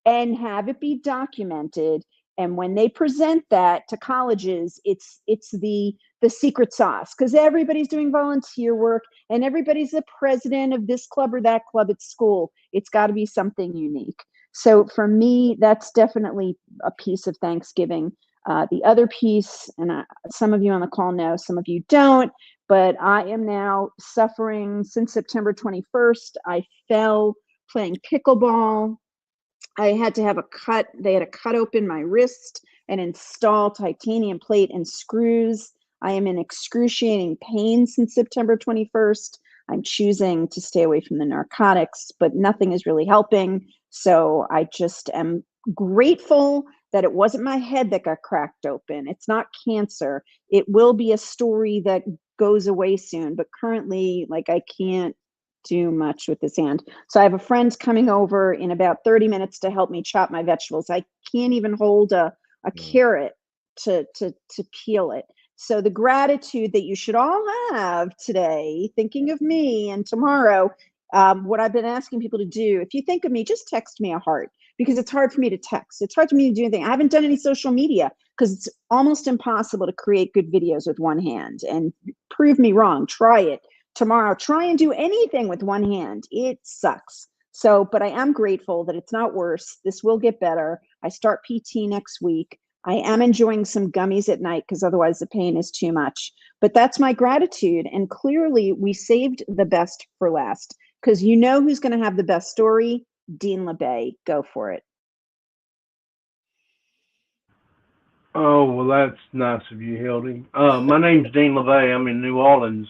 and have it be documented. And when they present that to colleges, it's the secret sauce, because everybody's doing volunteer work and everybody's the president of this club or that club at school. It's got to be something unique. So for me, that's definitely a piece of Thanksgiving. The other piece, and some of you on the call know, some of you don't, but I am now suffering since September 21st. I fell playing pickleball. I had to have they had to cut open my wrist and install titanium plate and screws. I am in excruciating pain since September 21st. I'm choosing to stay away from the narcotics, but nothing is really helping. So I just am grateful that it wasn't my head that got cracked open. It's not cancer. It will be a story that goes away soon, but currently, like, I can't do much with this hand. So I have a friend coming over in about 30 minutes to help me chop my vegetables. I can't even hold a carrot to peel it. So the gratitude that you should all have today, thinking of me, and tomorrow, what I've been asking people to do, if you think of me, just text me a heart, because it's hard for me to text. It's hard for me to do anything. I haven't done any social media because it's almost impossible to create good videos with one hand. And prove me wrong. Try it tomorrow. Try and do anything with one hand. It sucks. So, but I am grateful that it's not worse. This will get better. I start PT next week. I am enjoying some gummies at night because otherwise the pain is too much. But that's my gratitude. And clearly we saved the best for last, because you know who's going to have the best story? Dean LeBay. Go for it. Oh, well, that's nice of you, Hildy. My name's Dean LeVay. I'm in New Orleans.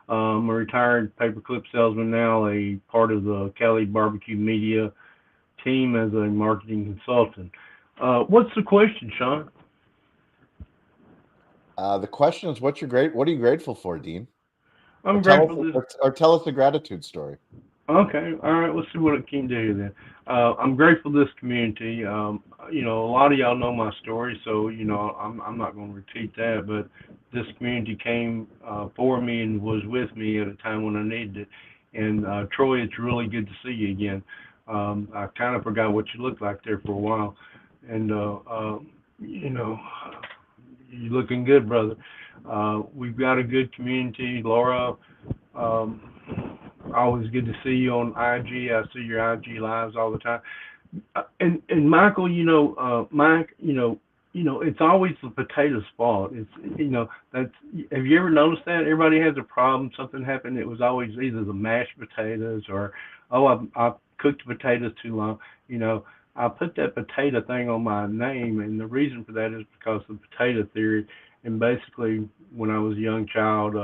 I'm a retired paperclip salesman now, a part of the Cali Barbecue Media team as a marketing consultant. What's the question, Shawn? The question is, what are you grateful for, Dean? I'm grateful. Tell us the gratitude story. Okay, all right. Let's see what it can do then. I'm grateful to this community. A lot of y'all know my story, so I'm not going to repeat that. But this community came for me and was with me at a time when I needed it. And Troy, it's really good to see you again. I kind of forgot what you looked like there for a while, and you're looking good, brother. We've got a good community, Laura. Always good to see you on IG. I see your IG lives all the time. And Michael, Mike, it's always the potato's fault. It's, have you ever noticed that? Everybody has a problem, something happened. It was always either the mashed potatoes or, I cooked the potatoes too long. I put that potato thing on my name, and the reason for that is because of the potato theory. And basically, when I was a young child,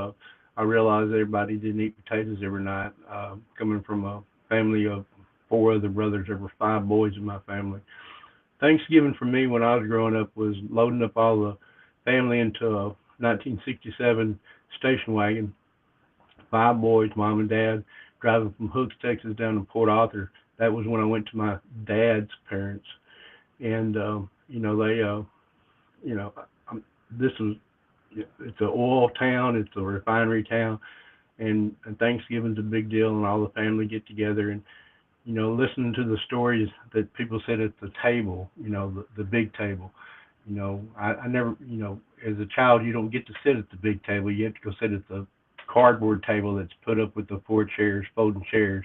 I realized everybody didn't eat potatoes every night. Coming from a family of 4 other brothers, there were 5 boys in my family. Thanksgiving for me when I was growing up was loading up all the family into a 1967 station wagon. 5 boys, mom and dad, driving from Hooks, Texas down to Port Arthur. That was when I went to my dad's parents. And, it's an oil town, it's a refinery town, and Thanksgiving's a big deal, and all the family get together and, listening to the stories that people sit at the table, the big table. I never, as a child, you don't get to sit at the big table. You have to go sit at the cardboard table that's put up with the 4 chairs, folding chairs.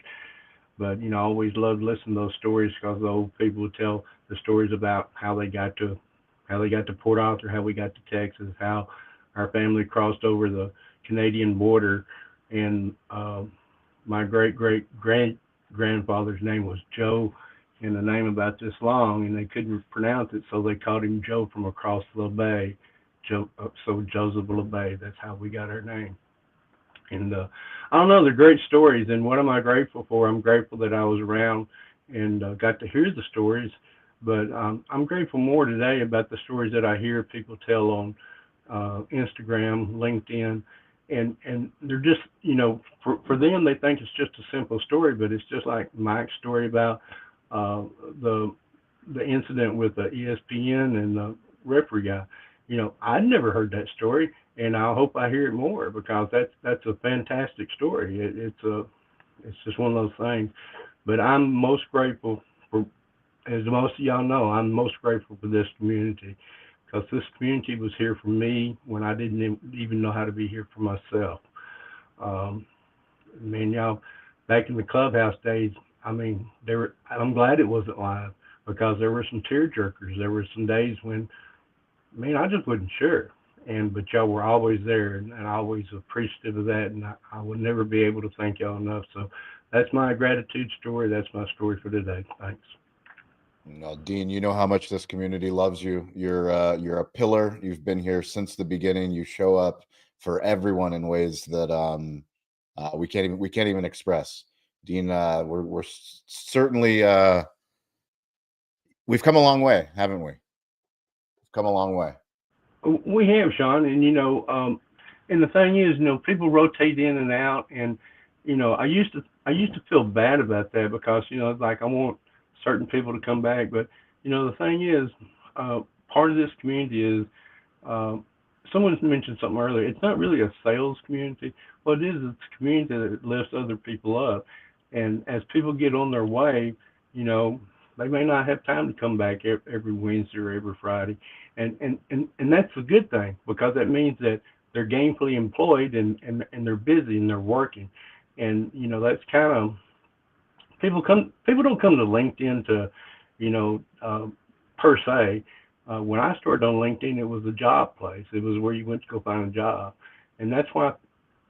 But, I always loved listening to those stories because the old people would tell the stories about how they got to Port Arthur, how we got to Texas, how our family crossed over the Canadian border, and my great-great-grandfather's name was Joe, and the name about this long, and they couldn't pronounce it, so they called him Joe from across the bay. So Joseph LeBay, that's how we got our name. And I don't know, they're great stories, and what am I grateful for? I'm grateful that I was around and got to hear the stories, but I'm grateful more today about the stories that I hear people tell on Instagram, LinkedIn, and they're just, for them, they think it's just a simple story, but it's just like Mike's story about the incident with the ESPN and the referee guy. I'd never heard that story, and I hope I hear it more because that's a fantastic story. It's just one of those things. But I'm most grateful for, as most of y'all know, I'm most grateful for this community because this community was here for me when I didn't even know how to be here for myself. Man, y'all, back in the clubhouse days, I mean, I'm glad it wasn't live because there were some tear jerkers. There were some days when, man, I just wasn't sure. But y'all were always there, and I always appreciative of that, and I would never be able to thank y'all enough. So that's my gratitude story. That's my story for today. Thanks. No, Dean, you know how much this community loves you. You're a pillar. You've been here since the beginning. You show up for everyone in ways that we can't even express. Dean, we're certainly we've come a long way, haven't we? We've come a long way. We have, Shawn, and and the thing is, people rotate in and out, and I used to feel bad about that because it's like I want certain people to come back, but the thing is, part of this community is someone mentioned something earlier. It's not really a sales community. What it is, it's a community that lifts other people up, and as people get on their way, they may not have time to come back every Wednesday or every Friday, and that's a good thing because that means that they're gainfully employed and they're busy and they're working, and that's kind of people don't come to LinkedIn to per se. When I started on LinkedIn, it was a job place. It was where you went to go find a job, and that's why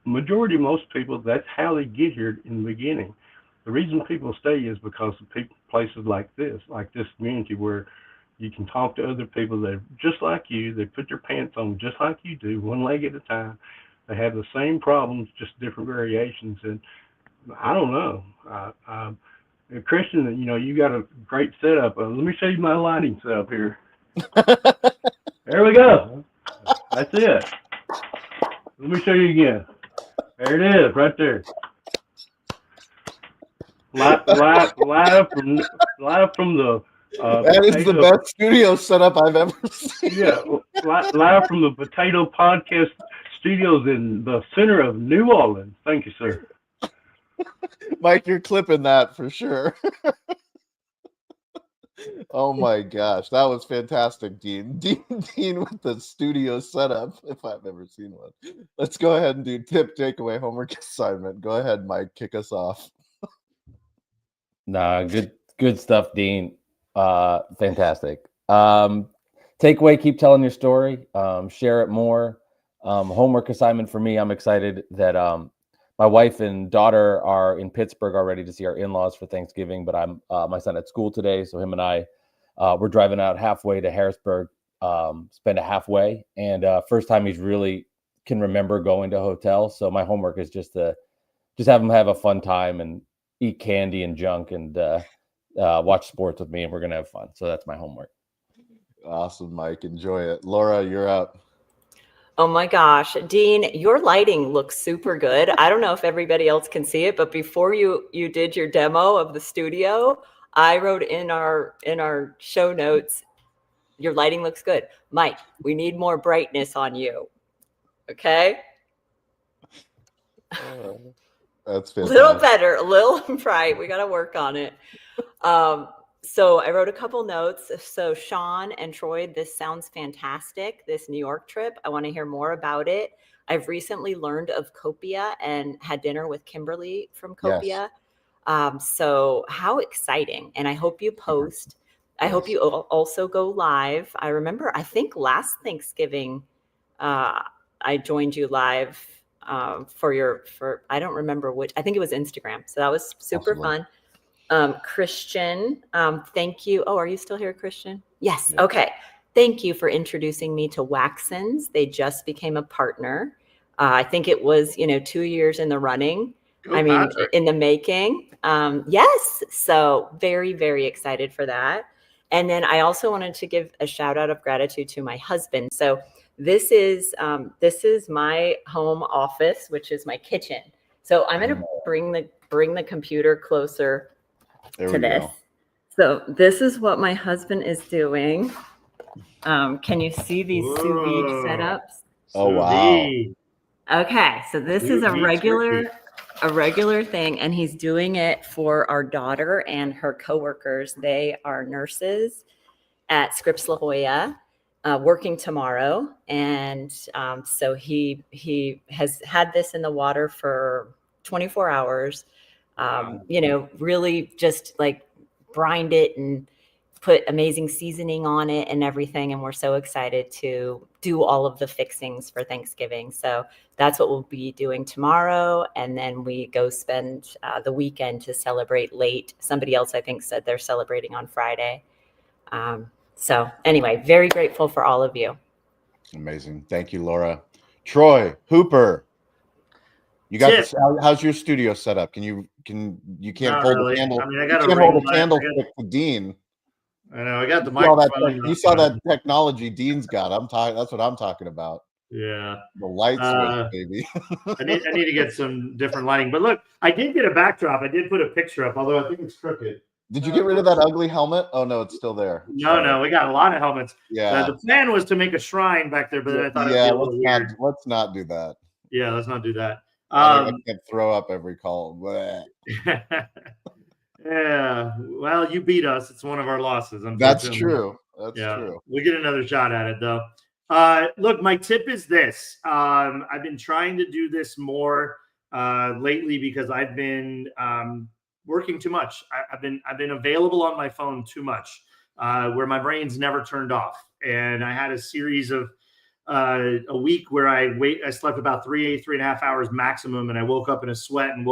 majority of most people, that's how they get here in the beginning. The reason people stay is because of places like this community where you can talk to other people that are just like you. They put their pants on just like you do, one leg at a time. They have the same problems, just different variations. And I don't know. Christian, you got a great setup. Let me show you my lighting setup here. There we go. That's it. Let me show you again. There it is, right there. Live from the. That is the best studio setup I've ever seen. Yeah, live from the Potato Podcast Studios in the center of New Orleans. Thank you, sir. Mike, you're clipping that for sure. Oh my gosh, that was fantastic, Dean. Dean with the studio setup, if I've ever seen one. Let's go ahead and do tip, takeaway, homework assignment. Go ahead, Mike, kick us off. Nah, good stuff, Dean. Fantastic. Takeaway, keep telling your story. Share it more. Homework assignment for me, I'm excited that my wife and daughter are in Pittsburgh already to see our in-laws for Thanksgiving, but I'm my son at school today, so him and I we're driving out halfway to Harrisburg, spend a halfway, and first time he's really can remember going to a hotel. So my homework is just have him have a fun time and eat candy and junk and watch sports with me, and we're gonna have fun. So that's my homework. Awesome, Mike. Enjoy it. Laura, you're up. Oh my gosh, Dean, your lighting looks super good. I don't know if everybody else can see it, but before you did your demo of the studio, I wrote in our show notes, your lighting looks good. Mike, we need more brightness on you. Okay? That's fantastic. A little better, a little bright. We got to work on it. So I wrote a couple notes. So Shawn and Troy, this sounds fantastic, this New York trip. I want to hear more about it. I've recently learned of Copia and had dinner with Kimberly from Copia. Yes. So how exciting. And I hope you post. I hope you also go live. I remember, I think last Thanksgiving, I joined you live for I don't remember which, I think it was Instagram. So that was super fun. Christian, thank you. Oh, are you still here, Christian? Yes. Yeah. Okay. Thank you for introducing me to Waxons. They just became a partner. I think it was, 2 years in the running. In the making. Yes. So very, very excited for that. And then I also wanted to give a shout out of gratitude to my husband. So this is my home office, which is my kitchen. So I'm going to bring the computer closer to this. Go. So this is what my husband is doing. Can you see these sous vide Whoa. setups? Oh, Sous wow. vide. Okay, so this is Sous a vide turkey. regular thing, and he's doing it for our daughter and her coworkers. They are nurses at Scripps La Jolla, working tomorrow, and so he has had this in the water for 24 hours. You know, really just like brined it and put amazing seasoning on it and everything. And we're so excited to do all of the fixings for Thanksgiving. So that's what we'll be doing tomorrow. And then we go spend the weekend to celebrate late. Somebody else, I think, said they're celebrating on Friday. So anyway, very grateful for all of you. Amazing. Thank you, Laura. Troy Hooper. You got this. How's your studio set up? You can't Not hold really. the candle. I mean, I You got a can't ring hold a light. candlestick to Dean. I know. I got the You saw microphone. you saw that technology Dean's got. That's what I'm talking about. Yeah. The light switch, baby. I need to get some different lighting. But look, I did get a backdrop. I did put a picture up, although I think it's crooked. Did you get rid of that ugly helmet? Oh no, it's still there. No, we got a lot of helmets. Yeah. The plan was to make a shrine back there, but then I thought it'd be a little weird. Let's not do that. Yeah, let's not do that. I can't throw up every call. Yeah. Well, you beat us. It's one of our losses. That's true. That's true. We get another shot at it though. Look, my tip is this. I've been trying to do this more lately because I've been working too much. I've been available on my phone too much, where my brain's never turned off. And I had a series of a week where I slept about 3.5 hours maximum, and I woke up in a sweat and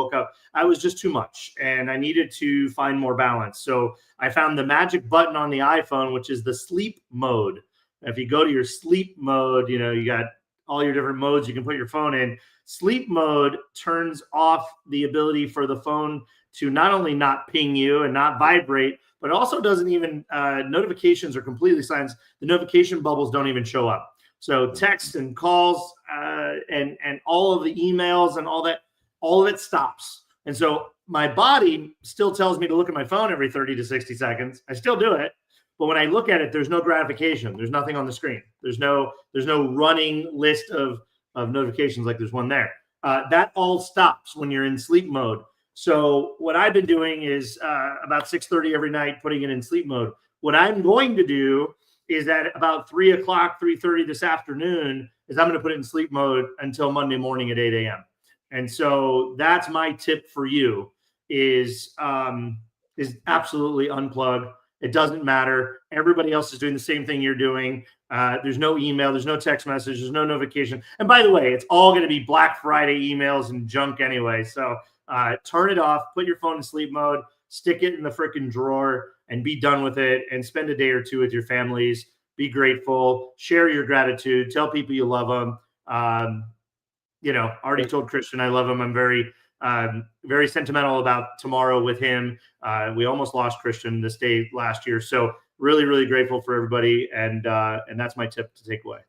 I was just too much, and I needed to find more balance. So I found the magic button on the iPhone, which is the sleep mode. If you go to your sleep mode, you got all your different modes you can put your phone in. Sleep mode turns off the ability for the phone to not only not ping you and not vibrate, but also doesn't even notifications are completely silenced. The notification bubbles don't even show up. So text and calls and all of the emails and all of it stops. And so my body still tells me to look at my phone every 30 to 60 seconds. I still do it. But when I look at it, there's no gratification. There's nothing on the screen. There's no running list of notifications like there's one there. That all stops when you're in sleep mode. So what I've been doing is about 6:30 every night, putting it in sleep mode. What I'm going to do is at about 3 o'clock, 3:30 this afternoon, is I'm going to put it in sleep mode until Monday morning at 8 a.m. And so that's my tip for you is absolutely unplug. It doesn't matter. Everybody else is doing the same thing you're doing. There's no email. There's no text message. There's no notification. And by the way, it's all going to be Black Friday emails and junk anyway. So turn it off. Put your phone in sleep mode. Stick it in the freaking drawer and be done with it. And spend a day or two with your families. Be grateful. Share your gratitude. Tell people you love them. Already told Christian I love him. I'm very sentimental about tomorrow with him. We almost lost Christian this day last year. So really, really grateful for everybody. And that's my tip to take away.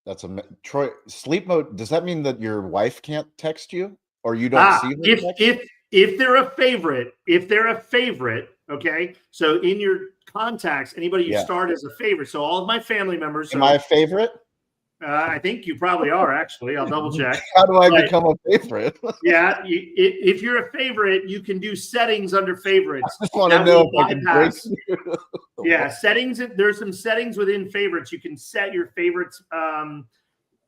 That's Troy, sleep mode. Does that mean that your wife can't text you or you don't see her? If they're a favorite, okay. So in your contacts, anybody you start as a favorite. So all of my family members. Am I a favorite? I think you probably are, actually. I'll double check. How do I become a favorite? Yeah, if you're a favorite, you can do settings under favorites. I just want to know if I can break through. Yeah, settings. There's some settings within favorites. You can set your favorites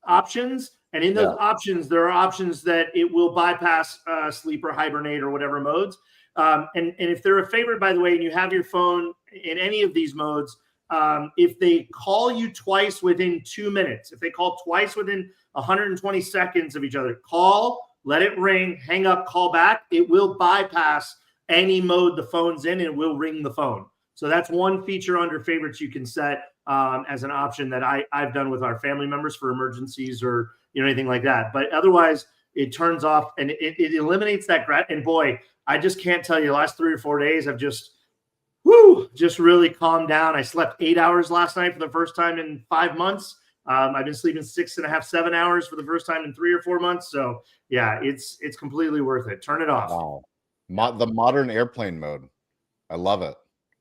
options. And in those options, there are options that it will bypass sleep or hibernate or whatever modes. And if they're a favorite, by the way, and you have your phone in any of these modes, if they call you twice within 2 minutes, if they call twice within 120 seconds of each other, call, let it ring, hang up, call back, it will bypass any mode the phone's in and it will ring the phone. So that's one feature under favorites you can set as an option that I've done with our family members for emergencies or anything like that. But otherwise, it turns off and it eliminates that. And boy, I just can't tell you, the last 3 or 4 days, I've just really calmed down. I slept 8 hours last night for the first time in 5 months. I've been sleeping 6.5, 7 hours for the first time in 3 or 4 months. So yeah, it's completely worth it. Turn it off. Wow. The modern airplane mode. I love it.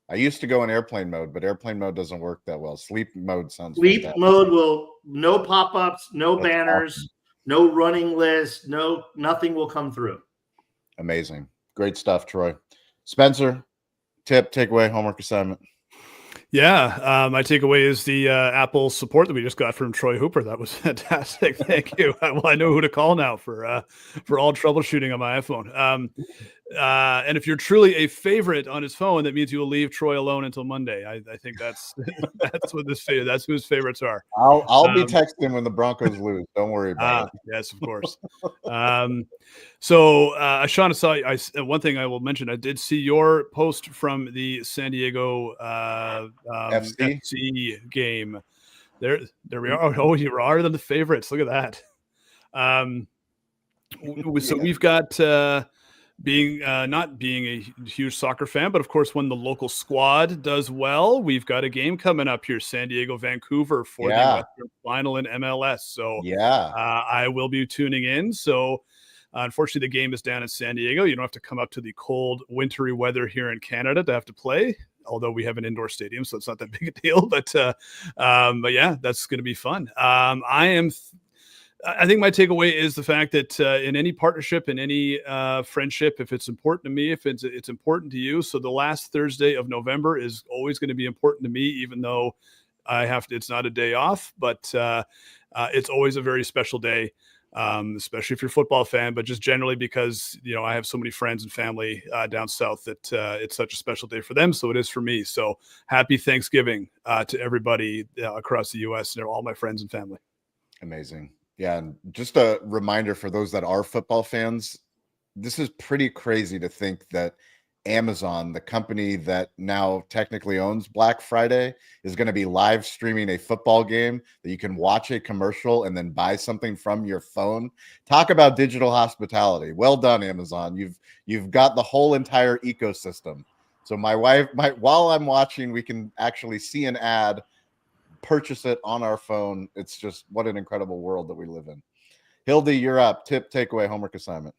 I used to go in airplane mode, but airplane mode doesn't work that well. Sleep mode sounds Sleep fantastic. mode will no pop-ups, no That's banners, awesome. no running list, nothing will come through. Amazing. Great stuff, Troy. Spencer, tip, takeaway, homework assignment. Yeah, my takeaway is the Apple support that we just got from Troy Hooper. That was fantastic. Thank you. Well, I know who to call now for all troubleshooting on my iPhone. And if you're truly a favorite on his phone, that means you will leave Troy alone until Monday. I think that's what that's who his favorites are. I'll be texting when the Broncos lose. Don't worry about it. Yes, of course. So, Shawn, one thing I will mention. I did see your post from the San Diego FC game. There we are. Oh, you are the favorites. Look at that. So we've got. Not being a huge soccer fan, but of course, when the local squad does well, we've got a game coming up here, San Diego, Vancouver for the Western Final in MLS. So I will be tuning in. So unfortunately, the game is down in San Diego. You don't have to come up to the cold, wintry weather here in Canada to have to play. Although we have an indoor stadium, so it's not that big a deal. But yeah, that's going to be fun. I think my takeaway is the fact that in any partnership, in any friendship, if it's important to me, if it's important to you. So the last Thursday of November is always going to be important to me, even though it's not a day off, but it's always a very special day, especially if you're a football fan, but just generally because, I have so many friends and family down south that it's such a special day for them. So it is for me. So happy Thanksgiving to everybody across the U.S. and all my friends and family. Amazing. Yeah, and just a reminder for those that are football fans, this is pretty crazy to think that Amazon, the company that now technically owns Black Friday, is going to be live streaming a football game that you can watch a commercial and then buy something from your phone. Talk about digital hospitality. Well done, Amazon. You've got the whole entire ecosystem. So while I'm watching, we can actually see an ad, purchase it on our phone. It's just what an incredible world that we live in. Hildy, you're up. Tip, takeaway, homework assignment.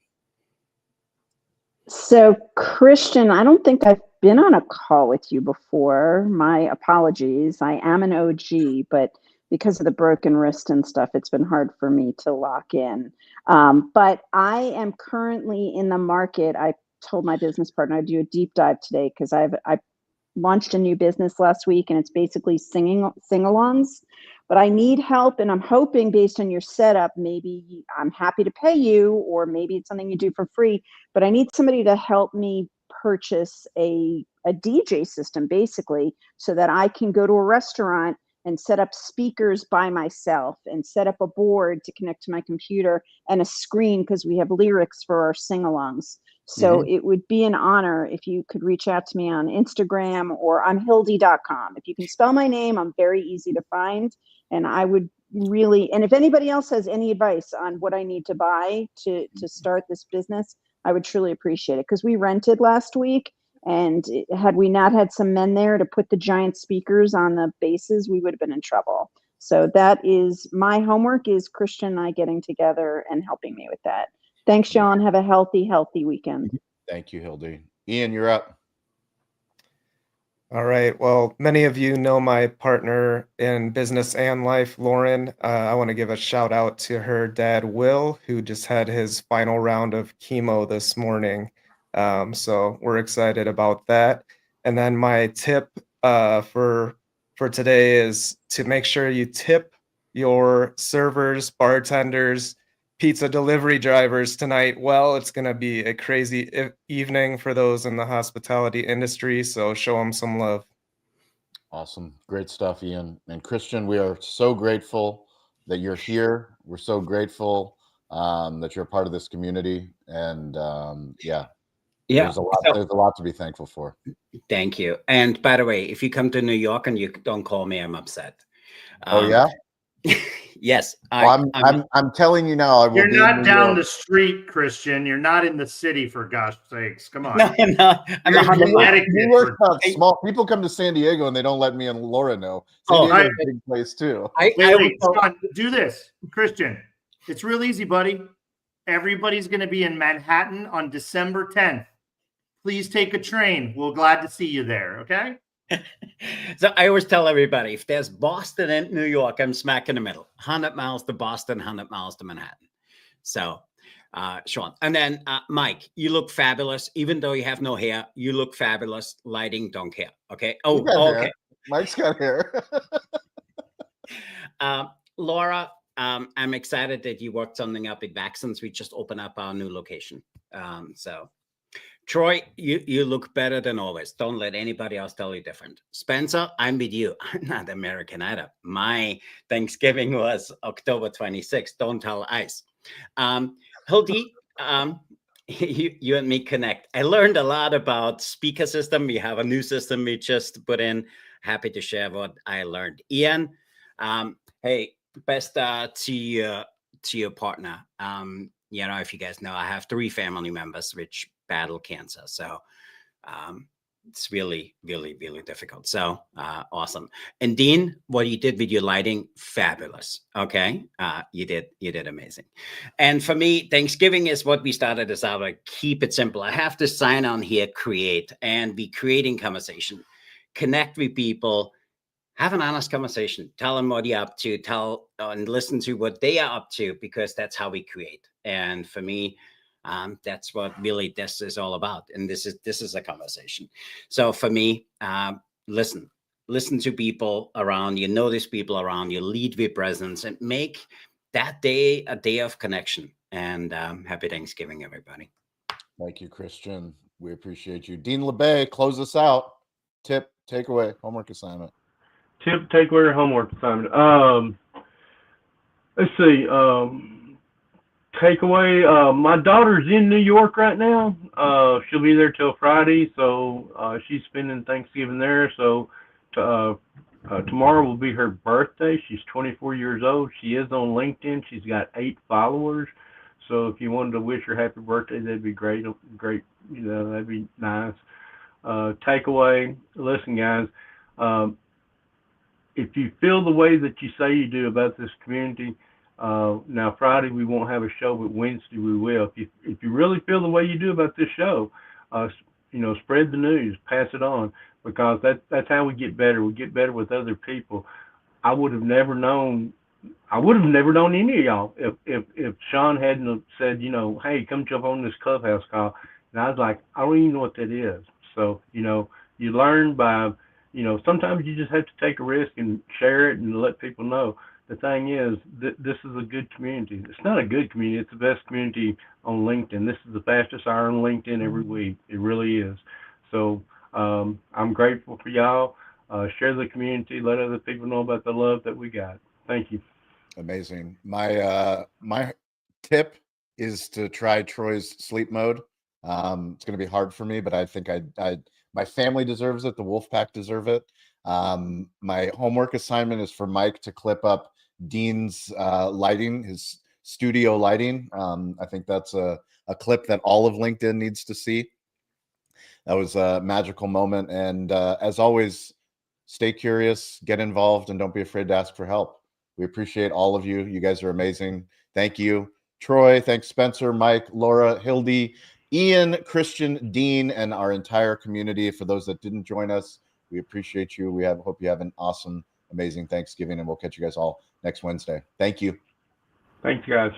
So, Christian, I don't think I've been on a call with you before. My apologies. I am an OG, but because of the broken wrist and stuff, it's been hard for me to lock in. But I am currently in the market. I told my business partner I'd do a deep dive today because I launched a new business last week, and it's basically sing-alongs. But I need help, and I'm hoping based on your setup, maybe I'm happy to pay you, or maybe it's something you do for free. But I need somebody to help me purchase a DJ system, basically, so that I can go to a restaurant and set up speakers by myself and set up a board to connect to my computer and a screen because we have lyrics for our sing-alongs. So it would be an honor if you could reach out to me on Instagram or on hildy.com. If you can spell my name, I'm very easy to find. And I would really, and if anybody else has any advice on what I need to buy to start this business, I would truly appreciate it. Because we rented last week, and had we not had some men there to put the giant speakers on the bases, we would have been in trouble. So that is my homework, is Christian and I getting together and helping me with that. Thanks, Shawn. Have a healthy weekend. Thank you, Hildy. Ian, you're up. All right. Well, many of you know my partner in business and life, Lauren. I want to give a shout out to her dad, Will, who just had his final round of chemo this morning. So we're excited about that. And then my tip for today is to make sure you tip your servers, bartenders, pizza delivery drivers tonight. Well, it's going to be a crazy evening for those in the hospitality industry, so show them some love. Awesome. Great stuff, Ian. And Christian, we are so grateful that you're here. We're so grateful that you're a part of this community. And there's a lot to be thankful for. Thank you. And by the way, if you come to New York and you don't call me, I'm upset. Oh, yeah? Yes. I'm telling you now. I will. You're not down the street, Christian. You're not in the city, for gosh sakes. Come on. No, I'm New York's not small. People come to San Diego and they don't let me and Laura know. San Diego's a big place too. Wait, Scott, do this, Christian. It's real easy, buddy. Everybody's going to be in Manhattan on December 10th. please take a train. We're glad to see you there. Okay. So I always tell everybody, if there's Boston and New York, I'm smack in the middle. 100 miles to Boston, 100 miles to Manhattan. So, Shawn. And then, Mike, you look fabulous. Even though you have no hair, you look fabulous. Lighting, don't care. Okay. Oh, okay. Hair. Mike's got hair. Laura, I'm excited that you worked something up at Vaccines. We just opened up our new location. So, Troy, you look better than always. Don't let anybody else tell you different. Spencer, I'm with you. I'm not American either. My Thanksgiving was October 26th. Don't tell ICE. Hildy, you and me connect. I learned a lot about speaker system. We have a new system we just put in. Happy to share what I learned. Ian, hey, best to your partner. If you guys know, I have 3 family members which battle cancer. So it's really, really, really difficult. So awesome. And Dean, what you did with your lighting, fabulous. Okay. You did amazing. And for me, Thanksgiving is what we started this out. Like, keep it simple. I have to sign on here, create, and be creating conversation, connect with people, have an honest conversation, tell them what you're up to, tell and listen to what they are up to, because that's how we create. And for me, that's what really this is all about. And this is a conversation. So for me, listen to people around you, notice people around you, lead with presence, and make that day a day of connection. And happy Thanksgiving, everybody. Thank you, Christian. We appreciate you. Dean LeBay, close us out. Tip, takeaway, homework assignment. Tip, takeaway, homework assignment. Let's see. Takeaway. My daughter's in New York right now. She'll be there till Friday, so she's spending Thanksgiving there. So tomorrow will be her birthday. She's 24 years old. She is on LinkedIn. She's got 8 followers. So if you wanted to wish her happy birthday, that'd be great. Great, that'd be nice. Takeaway. Listen, guys. If you feel the way that you say you do about this community, now Friday we won't have a show, but Wednesday we will. If you really feel the way you do about this show, spread the news, pass it on, because that's how we get better. We get better with other people. I would have never known any of y'all if Shawn hadn't said, hey, come jump on this Clubhouse call. And I was like, I don't even know what that is. So, you learn by, sometimes you just have to take a risk and share it and let people know. The thing is, this is a good community. It's not a good community. It's the best community on LinkedIn. This is the fastest hour on LinkedIn every week. It really is. So I'm grateful for y'all. Share the community. Let other people know about the love that we got. Thank you. Amazing. My tip is to try Troy's sleep mode. It's going to be hard for me, but I think my family deserves it. The Wolfpack deserve it. My homework assignment is for Mike to clip up Dean's lighting, his studio lighting. I think that's a clip that all of LinkedIn needs to see. That was a magical moment. And as always, stay curious, get involved, and don't be afraid to ask for help. We appreciate all of you. You guys are amazing. Thank you, Troy. Thanks, Spencer, Mike, Laura, Hildy, Ian, Christian, Dean, and our entire community. For those that didn't join us, we appreciate you. Hope you have an awesome, amazing Thanksgiving, and we'll catch you guys all next Wednesday. Thank you. Thanks, guys.